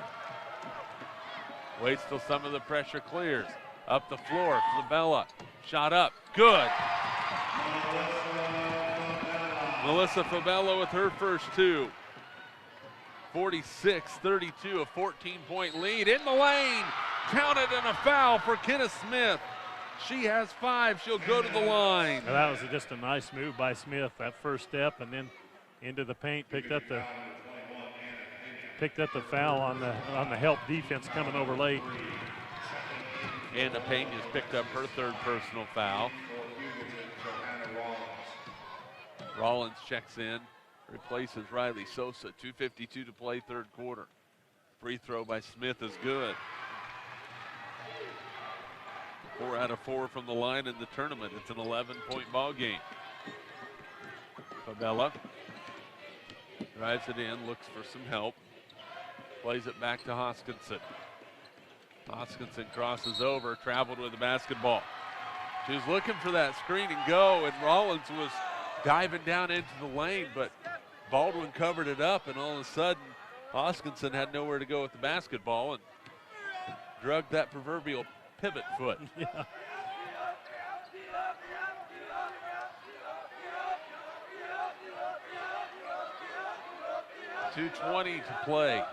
Waits till some of the pressure clears. Up the floor, Flabella. Shot up, good. Melissa Flabella with her first two. 46-32, a 14-point lead in the lane. Counted and a foul for Kenneth Smith. She has 5. She'll go to the line. Well, that was just a nice move by Smith. That first step and then into the paint, picked up the foul on the help defense coming over late. Anna Payne has picked up her 3rd personal foul. Rollins checks in, replaces Riley Sosa. 2:52 to play, 3rd quarter. Free throw by Smith is good. 4 out of 4 from the line in the tournament. It's an 11-point ball game. Fabella drives it in, looks for some help. Plays it back to Hoskinson. Hoskinson crosses over, traveled with the basketball. She was looking for that screen and go, and Rollins was diving down into the lane, but Baldwin covered it up, and all of a sudden, Hoskinson had nowhere to go with the basketball and drugged that proverbial pivot foot. Yeah. .220 to play.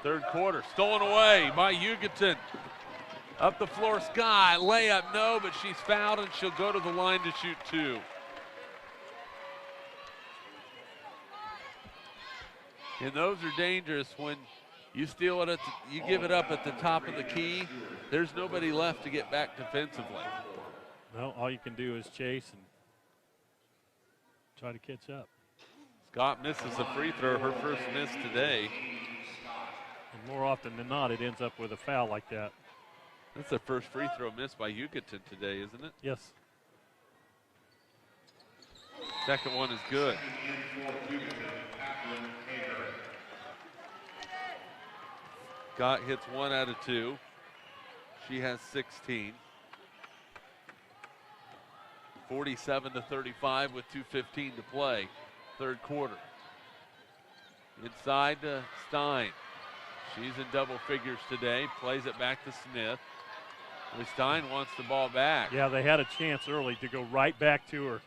3rd quarter, stolen away by Hugoton. Up the floor, Sky, layup, no, but she's fouled and she'll go to the line to shoot 2. And those are dangerous when you steal it, you give it up at the top of the key. There's nobody left to get back defensively. No, all you can do is chase and try to catch up. Scott misses a free throw, her first miss today. And more often than not, it ends up with a foul like that. That's the first free throw missed by Hugoton today, isn't it? Yes. Second one is good. Scott hits 1 out of 2. She has 16. 47-35 with 2:15 to play. 3rd quarter. Inside to Stein. She's in double figures today. Plays it back to Smith. Stein wants the ball back. Yeah, they had a chance early to go right back to her.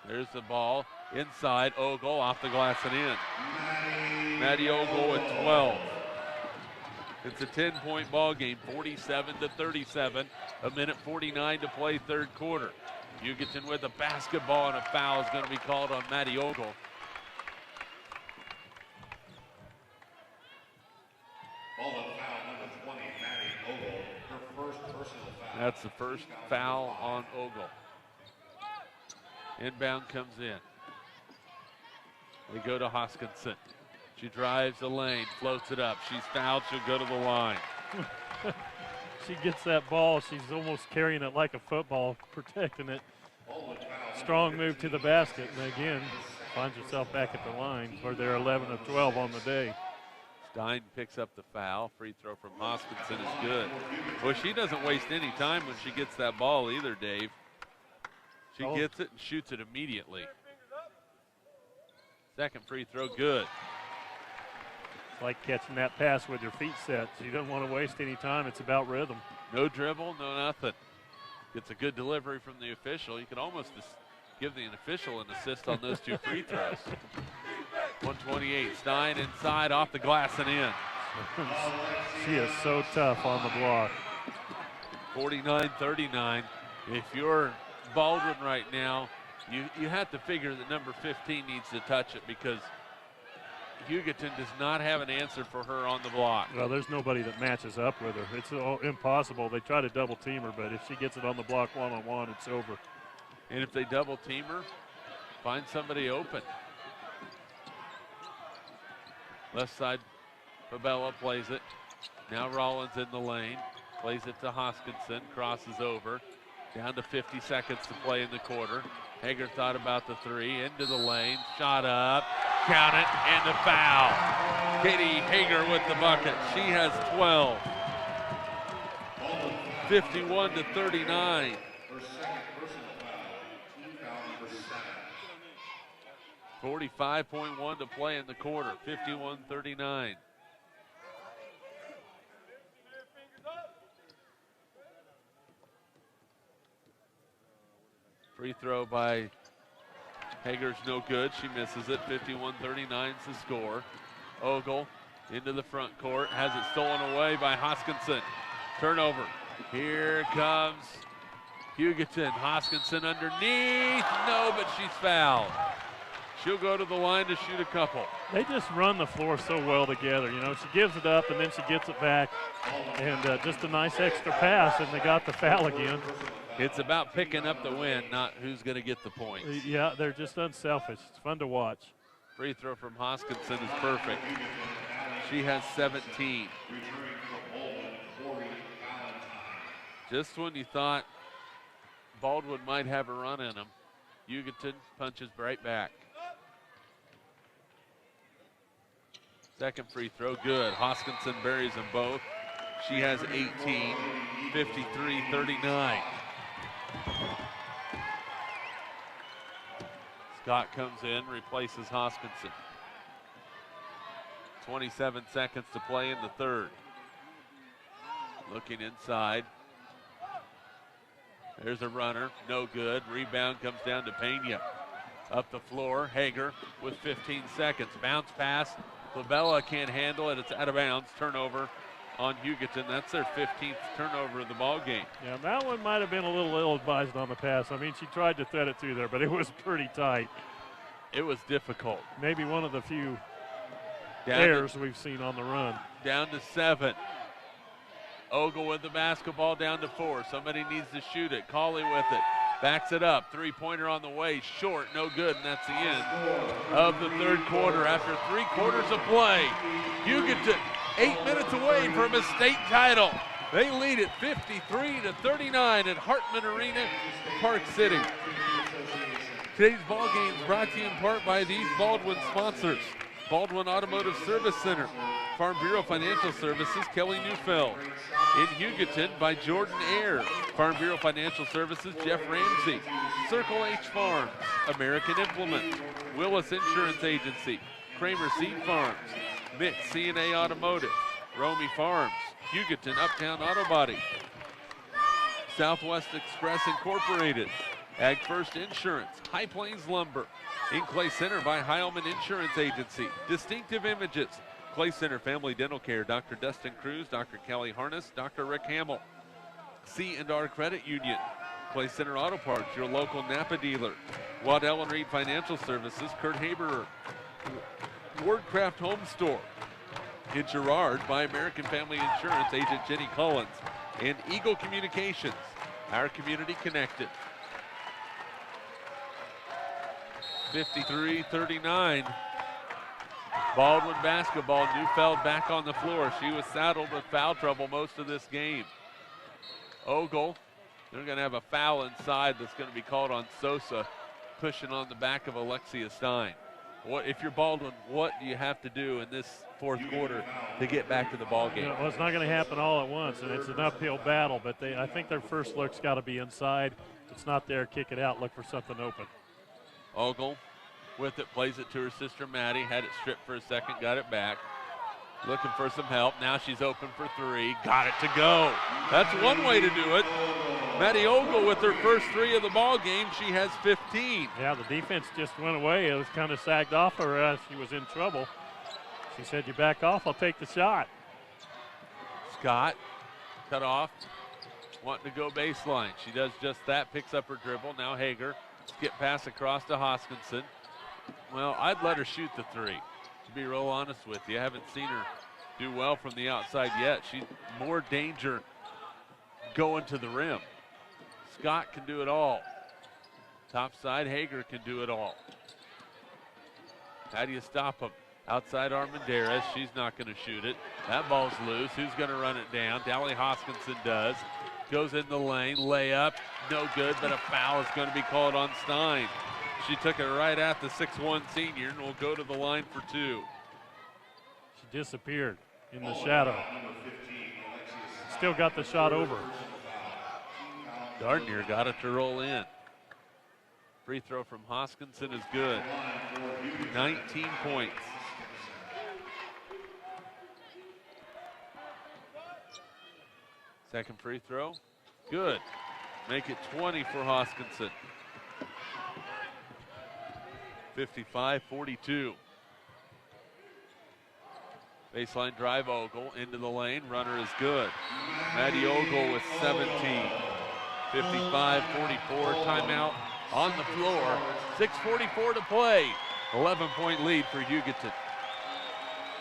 There's the ball inside. Ogle off the glass and in. Maddie Ogle with 12. It's a 10-point ball game, 47-37. 1:49 to play, 3rd quarter. Hugoton with a basketball, and a foul is going to be called on Maddie Ogle. Baldwin foul number 20, Maddie Ogle, her first personal foul. That's the first foul on Ogle. Inbound comes in. They go to Hoskinson. She drives the lane, floats it up. She's fouled, she'll go to the line. She gets that ball, she's almost carrying it like a football, protecting it. Strong move to the basket, and again, finds herself back at the line where they're 11 of 12 on the day. Stein picks up the foul. Free throw from Hoskinson is good. Well, she doesn't waste any time when she gets that ball either, Dave. She gets it and shoots it immediately. Second free throw, good. It's like catching that pass with your feet set. She doesn't want to waste any time. It's about rhythm. No dribble, no nothing. Gets a good delivery from the official. You could almost give the official an assist on those 2 free throws. 128, Stein inside, off the glass and in. She is so tough on the block. 49-39. If you're Baldwin right now, you have to figure that number 15 needs to touch it because Hugoton does not have an answer for her on the block. Well, there's nobody that matches up with her. It's impossible. They try to double team her, but if she gets it on the block one-on-one, it's over. And if they double team her, find somebody open. Left side, Fabella plays it. Now Rollins in the lane. Plays it to Hoskinson, crosses over. Down to 50 seconds to play in the quarter. Hager thought about the 3, into the lane, shot up, count it, and a foul. Katie Hager with the bucket. She has 12. 51-39. 45.1 to play in the quarter, 51-39. Free throw by Hager's no good. She misses it. 51-39 is the score. Ogle into the front court, has it stolen away by Hoskinson. Turnover. Here comes Hugoton. Hoskinson underneath. No, but she's fouled. She'll go to the line to shoot a couple. They just run the floor so well together. You know, she gives it up and then she gets it back. And just a nice extra pass, and they got the foul again. It's about picking up the win, not who's going to get the points. Yeah, they're just unselfish. It's fun to watch. Free throw from Hoskinson is perfect. She has 17. Just when you thought Baldwin might have a run in him, Hugoton punches right back. Second free throw, good. Hoskinson buries them both. She has 18, 53-39. Scott comes in, replaces Hoskinson. 27 seconds to play in the third. Looking inside. There's a runner, no good. Rebound comes down to Pena. Up the floor, Hager with 15 seconds. Bounce pass, Labella can't handle it, it's out of bounds. Turnover on Hugoton. That's their 15th turnover of the ball game. Yeah, that one might have been a little ill-advised on the pass. I mean, she tried to thread it through there, but it was pretty tight. It was difficult. Maybe one of the few errors we've seen on the run. Down to 7. Ogle with the basketball, down to 4. Somebody needs to shoot it. Cauley with it. Backs it up. Three-pointer on the way. Short, no good, and that's the end of the third quarter. After 3 quarters of play, Hugoton 8 minutes away from a state title. They lead it 53-39 at Hartman Arena, Park City. Today's ball game is brought to you in part by these Baldwin sponsors. Baldwin Automotive Service Center, Farm Bureau Financial Services, Kelly Neufeld. In Hugoton by Jordan Ayers, Farm Bureau Financial Services, Jeff Ramsey. Circle H Farms, American Implement, Willis Insurance Agency, Kramer Seed Farms, Mick C&A Automotive, Romy Farms, Hugoton Uptown Auto Body, Southwest Express Incorporated, Ag First Insurance, High Plains Lumber, in Clay Center by Heilman Insurance Agency, Distinctive Images, Clay Center Family Dental Care, Dr. Dustin Cruz, Dr. Kelly Harness, Dr. Rick Hamill, C&R Credit Union, Clay Center Auto Parts, your local Napa dealer, Waddell and Reed Financial Services, Kurt Haberer, Wardcraft Home Store, in Girard by American Family Insurance Agent Jenny Collins, and Eagle Communications, our community connected. 53-39. Baldwin basketball. Neufeld back on the floor. She was saddled with foul trouble most of this game. Ogle, they're going to have a foul inside that's going to be called on Sosa, pushing on the back of Alexia Stein. What if you're Baldwin, what do you have to do in this fourth quarter to get back to the ball game? Well, it's not going to happen all at once, and it's an uphill battle, but I think their first look's got to be inside. If it's not there, kick it out, look for something open. Ogle with it, plays it to her sister Maddie, had it stripped for a second, got it back. Looking for some help. Now she's open for 3. Got it to go. That's one way to do it. Maddie Ogle with her first 3 of the ball game. She has 15. Yeah, the defense just went away. It was kind of sagged off her as she was in trouble. She said, "You back off, I'll take the shot." Scott cut off, wanting to go baseline. She does just that, picks up her dribble. Now Hager, skip pass across to Hoskinson. Well, I'd let her shoot the 3. To be real honest with you, I haven't seen her do well from the outside yet. She's more danger going to the rim. Scott can do it all. Top side, Hager can do it all. How do you stop him? Outside Armendariz, she's not going to shoot it. That ball's loose. Who's going to run it down? Dally Hoskinson does. Goes in the lane, layup, no good, but a foul is going to be called on Stein. She took it right at the 6'1 senior and will go to the line for 2. She disappeared in the shadow. Still got the shot over. Gardner got it to roll in. Free throw from Hoskinson is good. 19 points. Second free throw, good. Make it 20 for Hoskinson. 55-42. Baseline drive, Ogle into the lane. Runner is good. Maddie Ogle with 17. 55-44. Timeout on the floor. 6:44 to play. 11-point lead for Hugoton.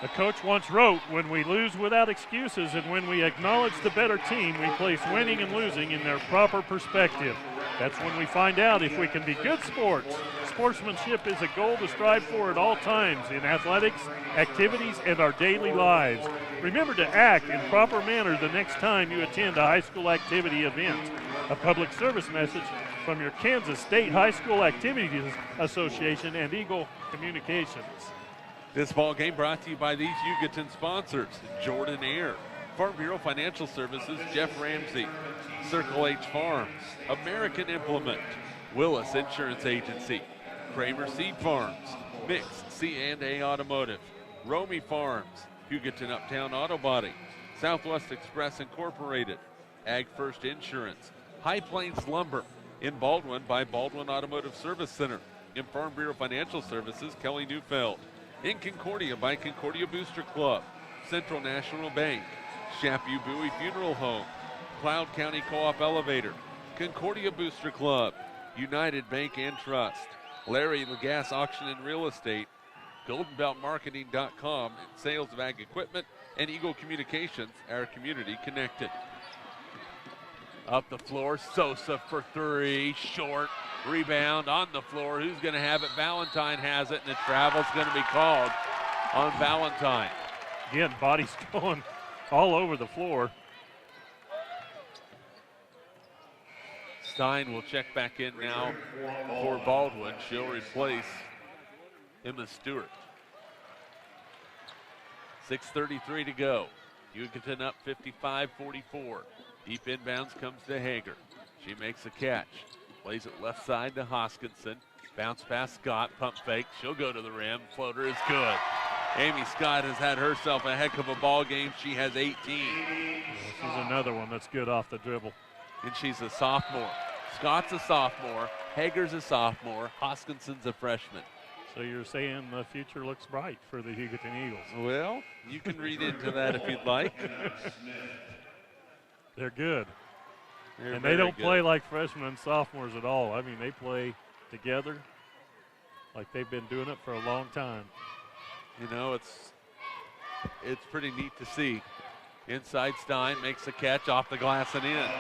A coach once wrote, when we lose without excuses and when we acknowledge the better team, we place winning and losing in their proper perspective. That's when we find out if we can be good sports. Sportsmanship is a goal to strive for at all times in athletics, activities, and our daily lives. Remember to act in proper manner the next time you attend a high school activity event. A public service message from your Kansas State High School Activities Association and Eagle Communications. This ball game brought to you by these Hugoton sponsors: Jordan Air, Farm Bureau Financial Services, Jeff Ramsey, Circle H Farms, American Implement, Willis Insurance Agency, Kramer Seed Farms, Mix C&A Automotive, Romy Farms, Hugoton Uptown Auto Body, Southwest Express Incorporated, Ag First Insurance, High Plains Lumber, in Baldwin by Baldwin Automotive Service Center, in Farm Bureau Financial Services, Kelly Neufeld, in Concordia by Concordia Booster Club, Central National Bank, Shapu Bowie Funeral Home, Cloud County Co-op Elevator, Concordia Booster Club, United Bank and Trust, Larry Lagasse Auction and Real Estate, GoldenBeltMarketing.com, and sales of ag equipment, and Eagle Communications, our community connected. Up the floor, Sosa for three, short. Rebound on the floor. Who's going to have it? Valentine has it, and the travel's going to be called on Valentine. Again, bodies going all over the floor. Stein will check back in now for Baldwin. She'll replace Emma Stewart. 6:33 to go. Hugoton up 55-44. Deep inbounds comes to Hager. She makes a catch. Plays it left side to Hoskinson. Bounce pass Scott, pump fake. She'll go to the rim. Floater is good. Amy Scott has had herself a heck of a ball game. She has 18. She's another one that's good off the dribble. And she's a sophomore. Scott's a sophomore. Hager's a sophomore. Hoskinson's a freshman. So you're saying the future looks bright for the Hugoton Eagles. Well, you can read into that if you'd like. They're good. They're and they don't good. play like freshmen and sophomores at all. I mean, they play together like they've been doing it for a long time. You know, it's pretty neat to see. Inside Stein makes a catch off the glass and in.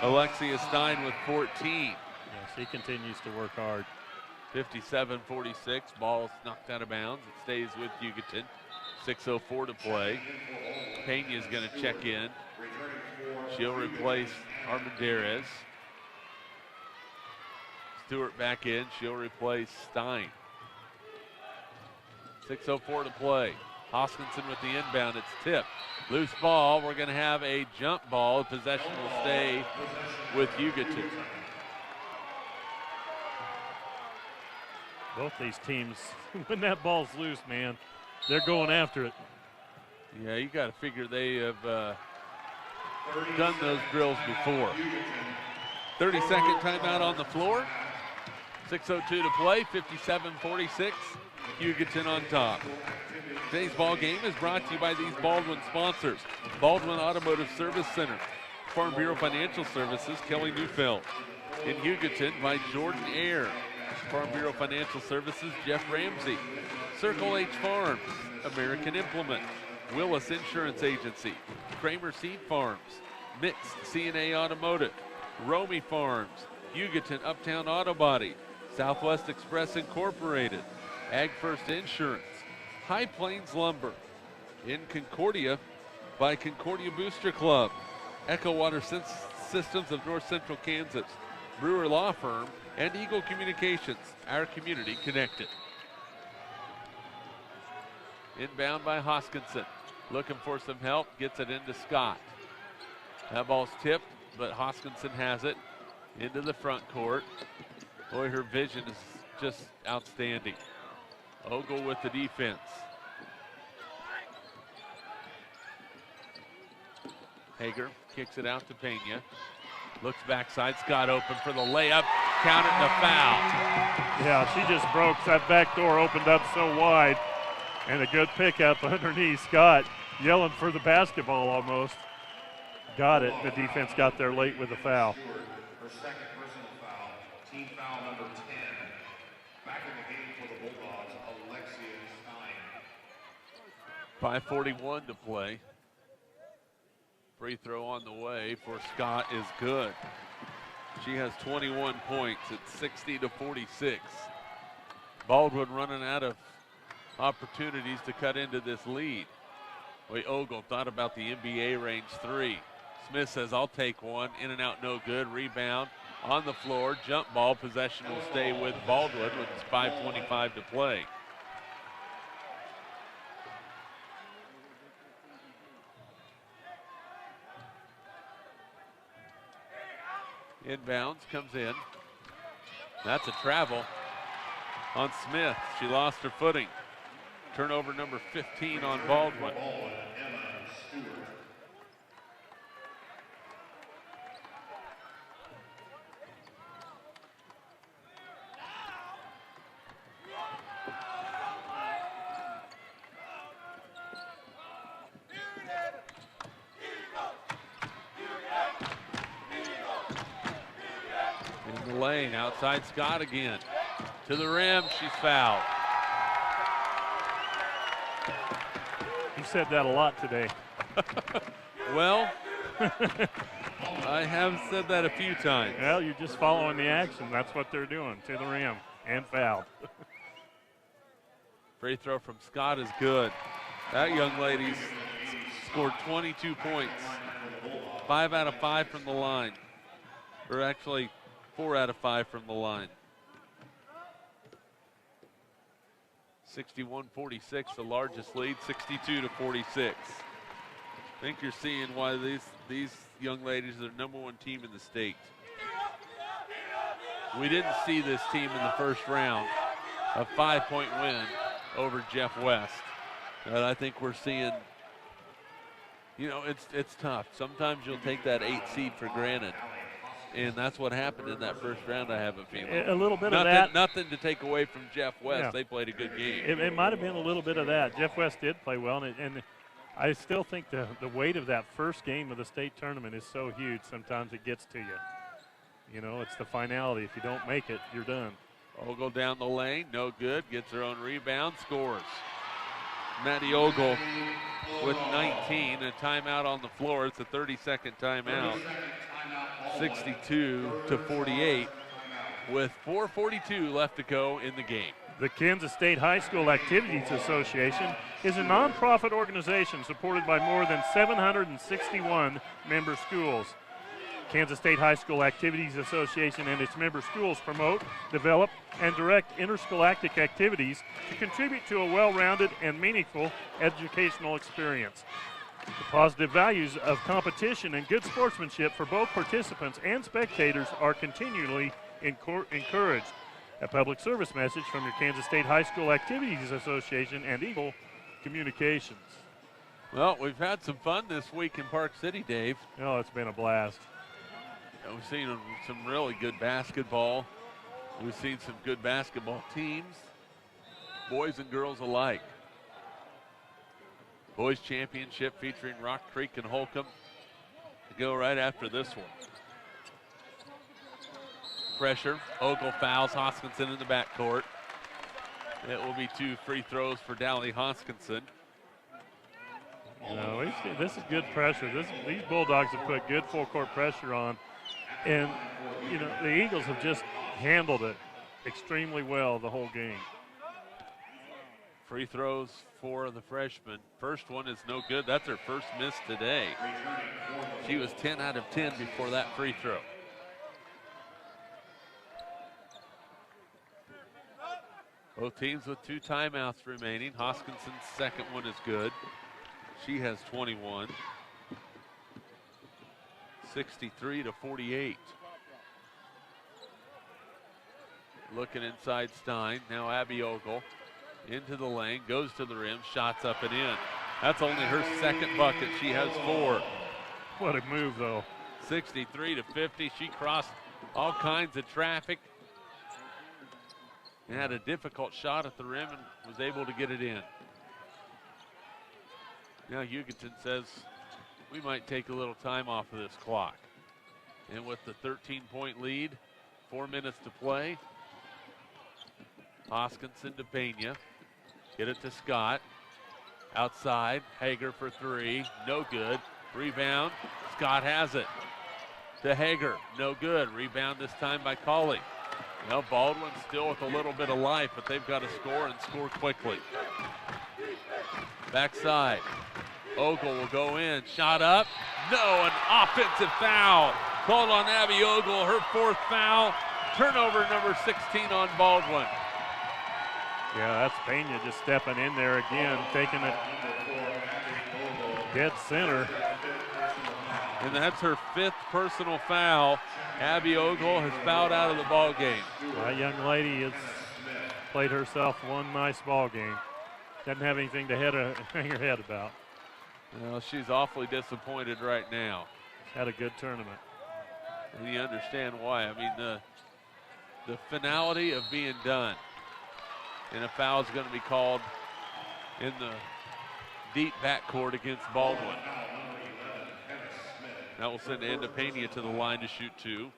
Alexia Stein with 14. Yes, he continues to work hard. 57-46, ball's knocked out of bounds. It stays with Hugoton. 6:04 to play. Pena's going to check in. She'll replace Armendariz. Stewart back in. She'll replace Stein. 6:04 to play. Hoskinson with the inbound. It's tipped. Loose ball. We're going to have a jump ball. Possession will stay with Hugoton. Both these teams, when that ball's loose, man, they're going after it. Yeah, you got to figure they have done those drills before. 30-second timeout on the floor. 6:02 to play, 57-46. Hugoton on top. Today's ball game is brought to you by these Baldwin sponsors. Baldwin Automotive Service Center, Farm Bureau Financial Services, Kelly Neufeld. In Hugoton by Jordan Air, Farm Bureau Financial Services, Jeff Ramsey. Circle H Farms, American Implement, Willis Insurance Agency, Kramer Seed Farms, Mixed C&A Automotive, Romy Farms, Hugoton Uptown Auto Body, Southwest Express Incorporated, Ag First Insurance, High Plains Lumber. In Concordia by Concordia Booster Club, Echo Water Systems of North Central Kansas, Brewer Law Firm, and Eagle Communications, our community connected. Inbound by Hoskinson. Looking for some help, gets it into Scott. That ball's tipped, but Hoskinson has it into the front court. Boy, her vision is just outstanding. Ogle with the defense. Hager kicks it out to Pena. Looks backside, Scott open for the layup. Count it to foul. Yeah, she just broke. That back door opened up so wide. And a good pickup underneath. Scott yelling for the basketball almost. Got it. The defense got there late with the foul. Her second personal foul, team foul number 10. Back in the game for the Bulldogs, Alexia Stein. 5:41 to play. Free throw on the way for Scott is good. She has 21 points at 60-46. Baldwin running out of opportunities to cut into this lead. Ogle thought about the NBA range three. Smith says, I'll take one. In and out, no good. Rebound on the floor. Jump ball. Possession will stay with Baldwin with 5:25 to play. Inbounds, comes in. That's a travel on Smith. She lost her footing. Turnover number 15 on Baldwin. In the lane, outside Scott again. To the rim, she's fouled. You said that a lot today. Well, I have said that a few times. Well, you're just following the action. That's what they're doing. To the rim and fouled. Free throw from Scott is good. That young lady's scored 22 points. 5 out of 5 from the line. Or actually, 4 out of 5 from the line. 61-46, the largest lead, 62-46. I think you're seeing why these young ladies are the #1 team in the state. We didn't see this team in the first round, a 5-point win over Jeff West. And I think we're seeing, you know, it's tough. Sometimes you'll take that 8 seed for granted. And that's what happened in that first round, I have a feeling. A little bit of that. Nothing to take away from Jeff West. Yeah. They played a good game. It might have been a little bit of that. Jeff West did play well, and I still think the weight of that first game of the state tournament is so huge, sometimes it gets to you. You know, it's the finality. If you don't make it, you're done. Ogle down the lane, no good. Gets her own rebound, scores. Maddie Ogle with 19, a timeout on the floor. It's a 30-second timeout. 62-48 with 4:42 left to go in the game. The Kansas State High School Activities Association is a nonprofit organization supported by more than 761 member schools. Kansas State High School Activities Association and its member schools promote, develop, and direct interscholastic activities to contribute to a well-rounded and meaningful educational experience. The positive values of competition and good sportsmanship for both participants and spectators are continually encouraged. A public service message from your Kansas State High School Activities Association and Eagle Communications. Well, we've had some fun this week in Park City, Dave. Oh, it's been a blast. We've seen some really good basketball. We've seen some good basketball teams, boys and girls alike. Boys Championship featuring Rock Creek and Holcomb to go right after this one. Pressure, Ogle fouls Hoskinson in the backcourt. It will be 2 free throws for Dally Hoskinson. You know, this is good pressure. These Bulldogs have put good full court pressure on. And, you know, the Eagles have just handled it extremely well the whole game. Free throws for the freshman. First one is no good. That's her first miss today. She was 10 out of 10 before that free throw. Both teams with 2 timeouts remaining. Hoskinson's second one is good. She has 21. 63-48. Looking inside Stein. Now Abby Ogle into the lane, goes to the rim, shots up and in. That's only her second bucket. She has 4. What a move, though. 63-50. She crossed all kinds of traffic and had a difficult shot at the rim and was able to get it in. Now Hugoton says we might take a little time off of this clock. And with the 13-point lead, 4 minutes to play, Hoskinson to Pena. Get it to Scott. Outside, Hager for three, no good. Rebound, Scott has it. To Hager, no good. Rebound this time by Colley. Now Baldwin still with a little bit of life, but they've got to score and score quickly. Backside, Ogle will go in, shot up. No, an offensive foul. Called on Abby Ogle, her 4th foul. Turnover number 16 on Baldwin. Yeah, that's Pena just stepping in there again, taking it dead center. And that's her 5th personal foul. Abby Ogle has fouled out of the ball game. That young lady has played herself one nice ball game. Doesn't have anything to hang her head about. Well, she's awfully disappointed right now. Had a good tournament. And you understand why. I mean, the finality of being done. And a foul is going to be called in the deep backcourt against Baldwin. That will send Anna Pena to the line to shoot 2.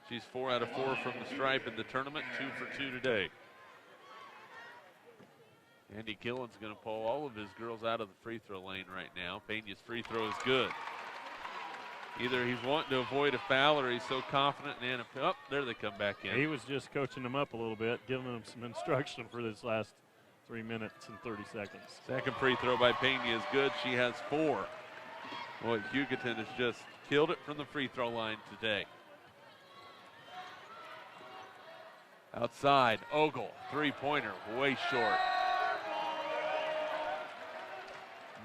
She's 4 out of 4 from the stripe in the tournament, 2 for 2 today. Andy Gillen's going to pull all of his girls out of the free throw lane right now. Pena's free throw is good. Either he's wanting to avoid a foul or he's so confident in Anna. Oh, there they come back in. He was just coaching them up a little bit, giving them some instruction for this last 3 minutes and 30 seconds. Second free throw by Pena is good. She has 4. Boy, Hugoton has just killed it from the free throw line today. Outside, Ogle, 3-pointer, way short.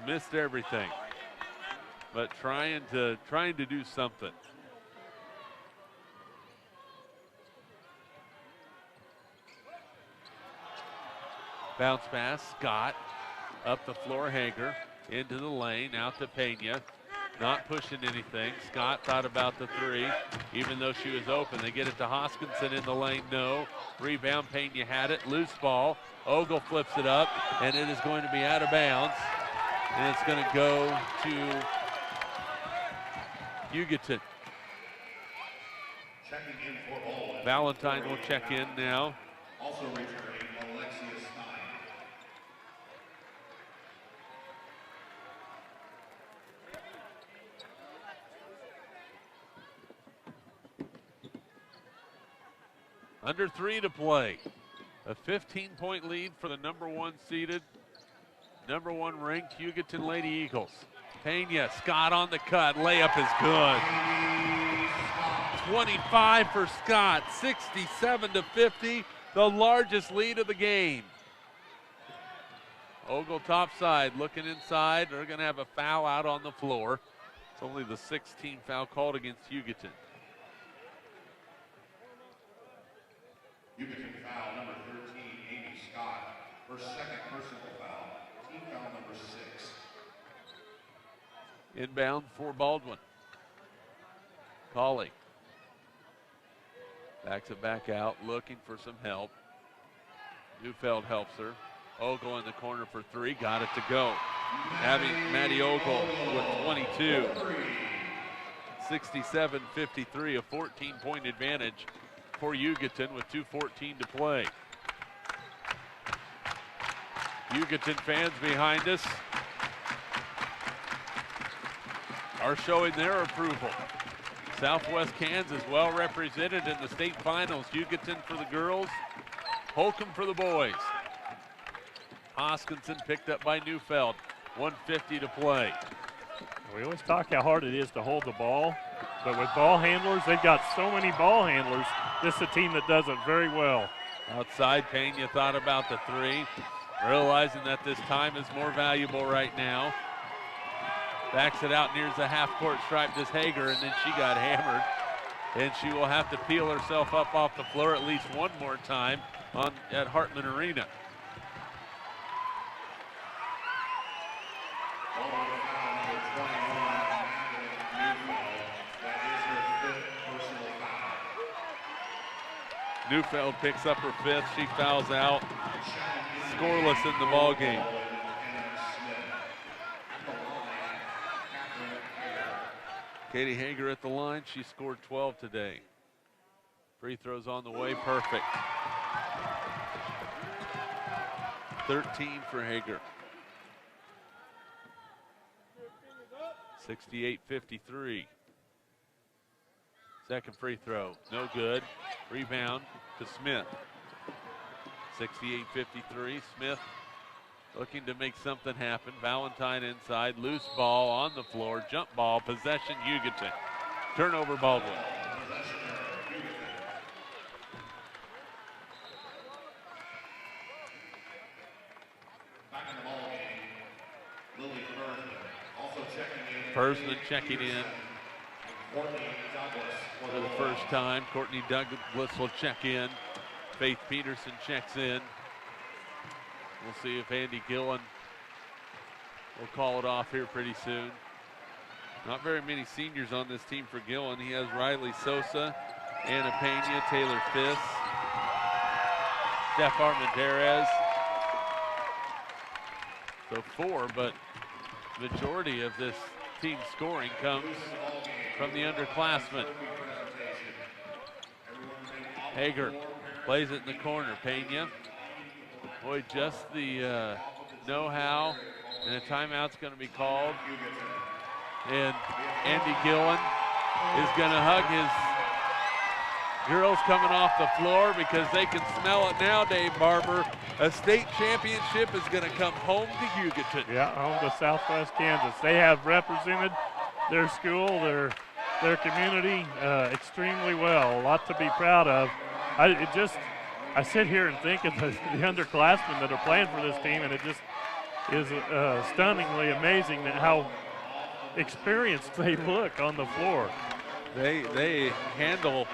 Missed everything, but trying to do something. Bounce pass, Scott, up the floor, Hager, into the lane, out to Pena. Not pushing anything. Scott thought about the 3, even though she was open. They get it to Hoskinson in the lane, no. Rebound, Pena had it, loose ball. Ogle flips it up, and it is going to be out of bounds. And it's going to go to Hugoton. Valentine will check in now. Also returning, Alexia Stein. Under 3 to play. A 15-point lead for the number 1 seeded, number 1 ranked Hugoton Lady Eagles. Pena, Scott on the cut, layup is good. 25 for Scott, 67-50, the largest lead of the game. Ogle topside, looking inside. They're going to have a foul out on the floor. It's only the 16th foul called against Hugoton. Hugoton foul number 13, Amy Scott. Her 2nd personal foul. Team foul number 6. Inbound for Baldwin. Colley. Backs it back out, looking for some help. Neufeld helps her. Ogle in the corner for 3, got it to go. Maddie Ogle with 22. 67-53, a 14-point advantage for Hugoton with 2:14 to play. Hugoton fans behind us are showing their approval. Southwest Kansas well represented in the state finals. Hugoton for the girls, Holcomb for the boys. Hoskinson picked up by Neufeld. 1:50 to play. We always talk how hard it is to hold the ball, but with ball handlers, they've got so many ball handlers. This is a team that does it very well. Outside, Pena thought about the 3, realizing that this time is more valuable right now. Backs it out, nears the half-court stripe, to Hager, and then she got hammered. And she will have to peel herself up off the floor at least one more time at Hartman Arena. Neufeld picks up her 5th. She fouls out. Scoreless in the ball game. Katie Hager at the line. She scored 12 today. Free throws on the way, perfect. 13 for Hager. 68-53. Second free throw, no good. Rebound to Smith. 68-53. Smith looking to make something happen. Valentine inside, loose ball on the floor, jump ball, possession Hugoton. Turnover Baldwin. Back in the ball game, Lily Persman also checking in. Persman checking in Courtney Douglas for the first time. Courtney Douglas will check in. Faith Peterson checks in. We'll see if Andy Gillen will call it off here pretty soon. Not very many seniors on this team for Gillen. He has Riley Sosa, Anna Pena, Taylor Fiss, Steph Armendariz. So 4, but majority of this team scoring comes from the underclassmen. Hager plays it in the corner. Pena. Boy, just the know-how, and a timeout's going to be called. And Andy Gillen is going to hug his girls coming off the floor because they can smell it now, Dave Barber. A state championship is going to come home to Hugoton. Yeah, home to Southwest Kansas. They have represented their school, their community extremely well. A lot to be proud of. I sit here and think of the underclassmen that are playing for this team, and it just is stunningly amazing that how experienced they look on the floor. They handle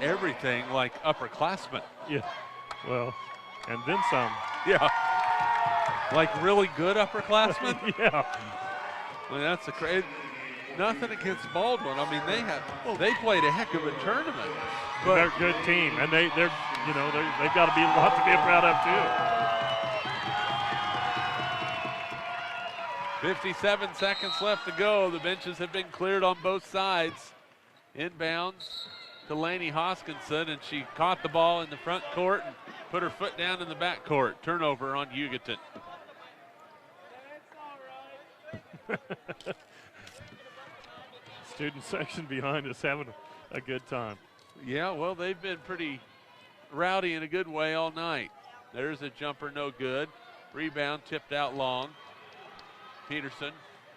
everything like upperclassmen. Yeah, well, and then some. Yeah, like really good upperclassmen. Yeah. I mean, that's a crazy. Nothing against Baldwin. I mean, they played a heck of a tournament. But they're a good team, and they've got to be a lot to be proud of too. 57 seconds left to go. The benches have been cleared on both sides. Inbounds to Laney Hoskinson, and she caught the ball in the front court and put her foot down in the back court. Turnover on Hugoton. Student section behind us having a good time. Yeah, well, they've been pretty rowdy in a good way all night. There's a jumper, no good. Rebound tipped out long. Peterson,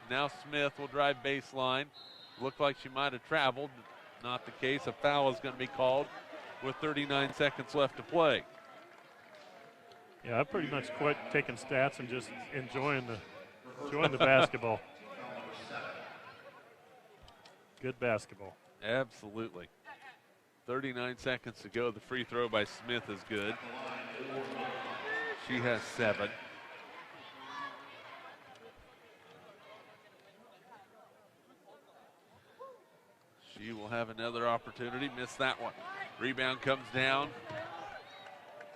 now Smith will drive baseline. Looked like she might have traveled. Not the case. A foul is going to be called with 39 seconds left to play. Yeah, I pretty much quit taking stats and just enjoying the basketball. Good basketball. Absolutely. 39 seconds to go. The free throw by Smith is good. She has 7. She will have another opportunity. Missed that one. Rebound comes down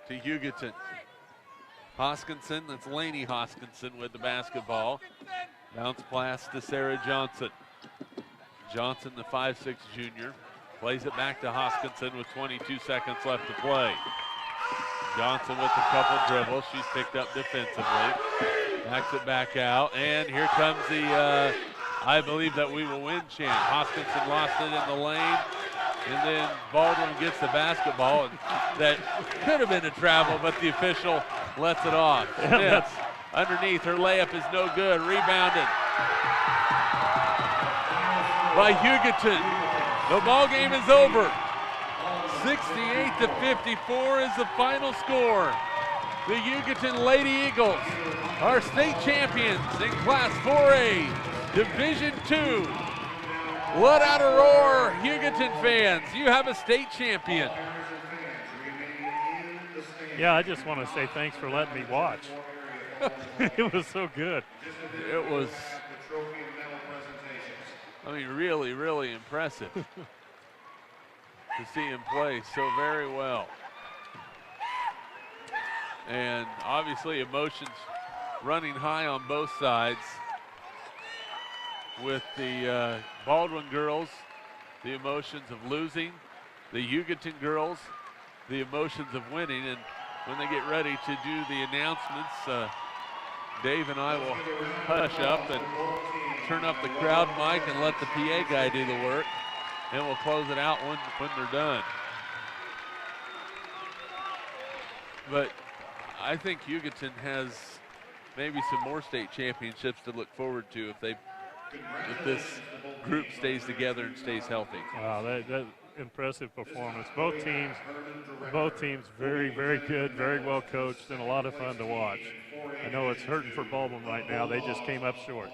to Hugoton. Hoskinson, that's Laney Hoskinson with the basketball. Bounce pass to Sarah Johnson. Johnson, the 5'6" junior, plays it back to Hoskinson with 22 seconds left to play. Johnson with a couple dribbles. She's picked up defensively. Backs it back out, and here comes the I believe that we will win chant. Hoskinson lost it in the lane, and then Baldwin gets the basketball. And that could have been a travel, but the official lets it off. Smith underneath, her layup is no good. Rebounded by Hugoton. The ball game is over. 68-54 is the final score. The Hugoton Lady Eagles are state champions in Class 4A, Division II. Let out a roar, Hugoton fans. You have a state champion. Yeah, I just want to say thanks for letting me watch. It was so good. It was, I mean, really, really impressive to see him play so very well. And obviously emotions running high on both sides. with the Baldwin girls, the emotions of losing, the Hugoton girls, the emotions of winning. And when they get ready to do the announcements, Dave and I will hush up and turn up the crowd mic and let the PA guy do the work, and we'll close it out when they're done. But I think Hugoton has maybe some more state championships to look forward to if this group stays together and stays healthy. Wow, that impressive performance. Both teams very, very good, very well coached, and a lot of fun to watch. I know it's hurting for Baldwin right now. They just came up short.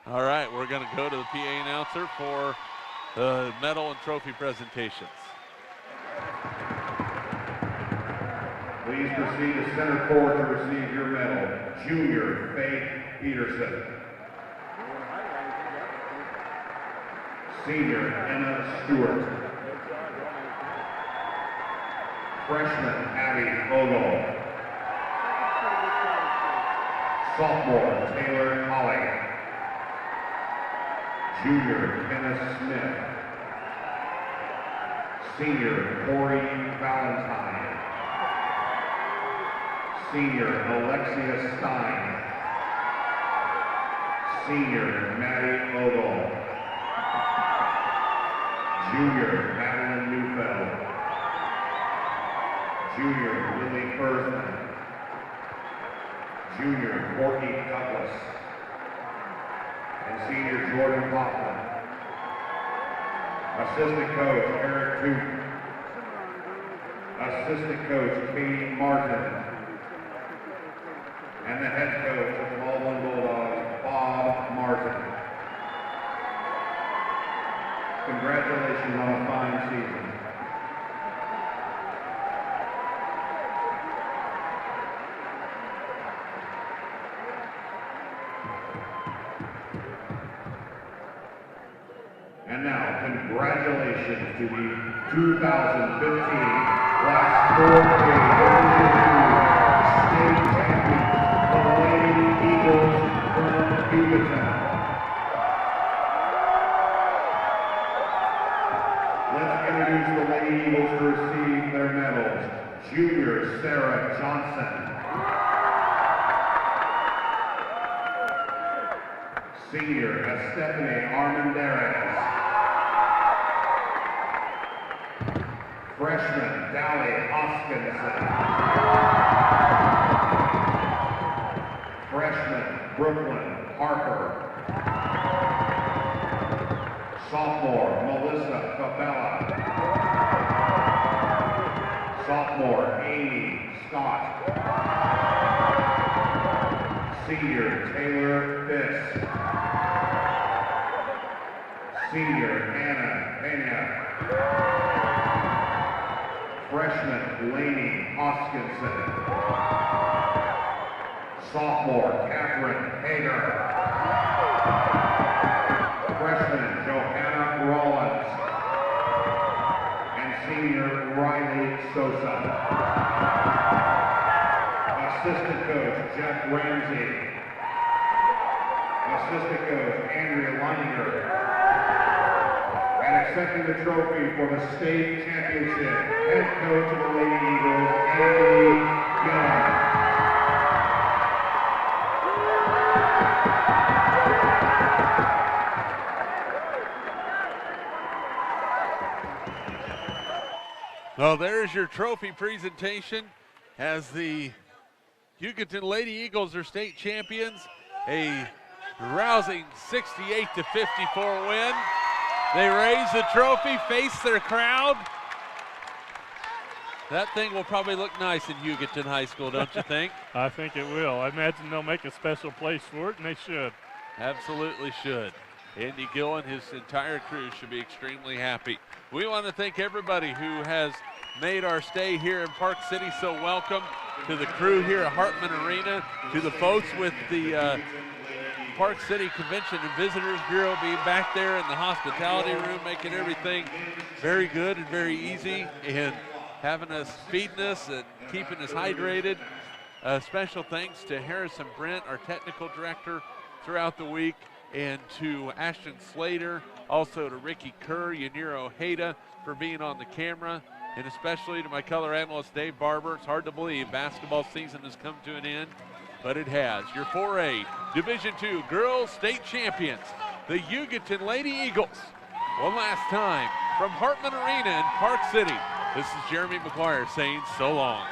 All right, we're going to go to the PA announcer for the medal and trophy presentations. Please proceed to center court to receive your medal. Junior Faith Peterson. Senior Anna Stewart. Freshman Abby Ogle. Sophomore Taylor Holly. Junior Kenneth Smith. Senior Corey Valentine. Senior Alexia Stein. Senior Maddie Ogle. Junior Madeline Neufeld. Junior Lily Earthman. Junior Courtney Douglas. And Senior Jordan Hoffman. Assistant Coach Eric Tooten. Assistant Coach Katie Martin. And the head coach of the Baldwin Bulldogs, Bob Martin. Congratulations on a fine season. And now, congratulations to the 2015 Class 4A State Champions, the Lady Eagles from Hugoton. Let's introduce the Lady Eagles to receive their medals. Junior Sarah Johnson. Senior Estefany Armendariz. Freshman Dally Hoskinson. Freshman Brooklyn Harper. Sophomore Melissa Cabela. Sophomore Amy Scott. Senior Taylor Fisk. Senior Anna Pena. Freshman Lainey Hoskinson. Sophomore Catherine Hager. Freshman Johanna Rollins. And Senior Riley Sosa. Assistant Coach Jeff Ramsey. Assistant Coach Andrea Leininger. And accepting the trophy for the state championship, head coach of the Lady Eagles, Andy Young. Well, there's your trophy presentation as the Hugoton Lady Eagles are state champions. A rousing 68-54 win. They raise the trophy, face their crowd. That thing will probably look nice in Hugoton High School, don't you think? I think it will. I imagine they'll make a special place for it, and they should. Absolutely should. Andy Gill and his entire crew should be extremely happy. We want to thank everybody who has made our stay here in Park City so welcome, to the crew here at Hartman Arena, to the folks with the Park City Convention and Visitors Bureau being back there in the hospitality room, making everything very good and very easy, and having us, feeding us and keeping us hydrated. Special thanks to Harrison Brent, our technical director, throughout the week. and to Ashton Slater, also to Ricky Kerr, Yaniro Ojeda for being on the camera, and especially to my color analyst Dave Barber. It's hard to believe basketball season has come to an end, but it has. Your 4A Division II Girls State Champions, the Hugoton Lady Eagles. One last time from Hartman Arena in Park City, this is Jeremy McGuire saying so long.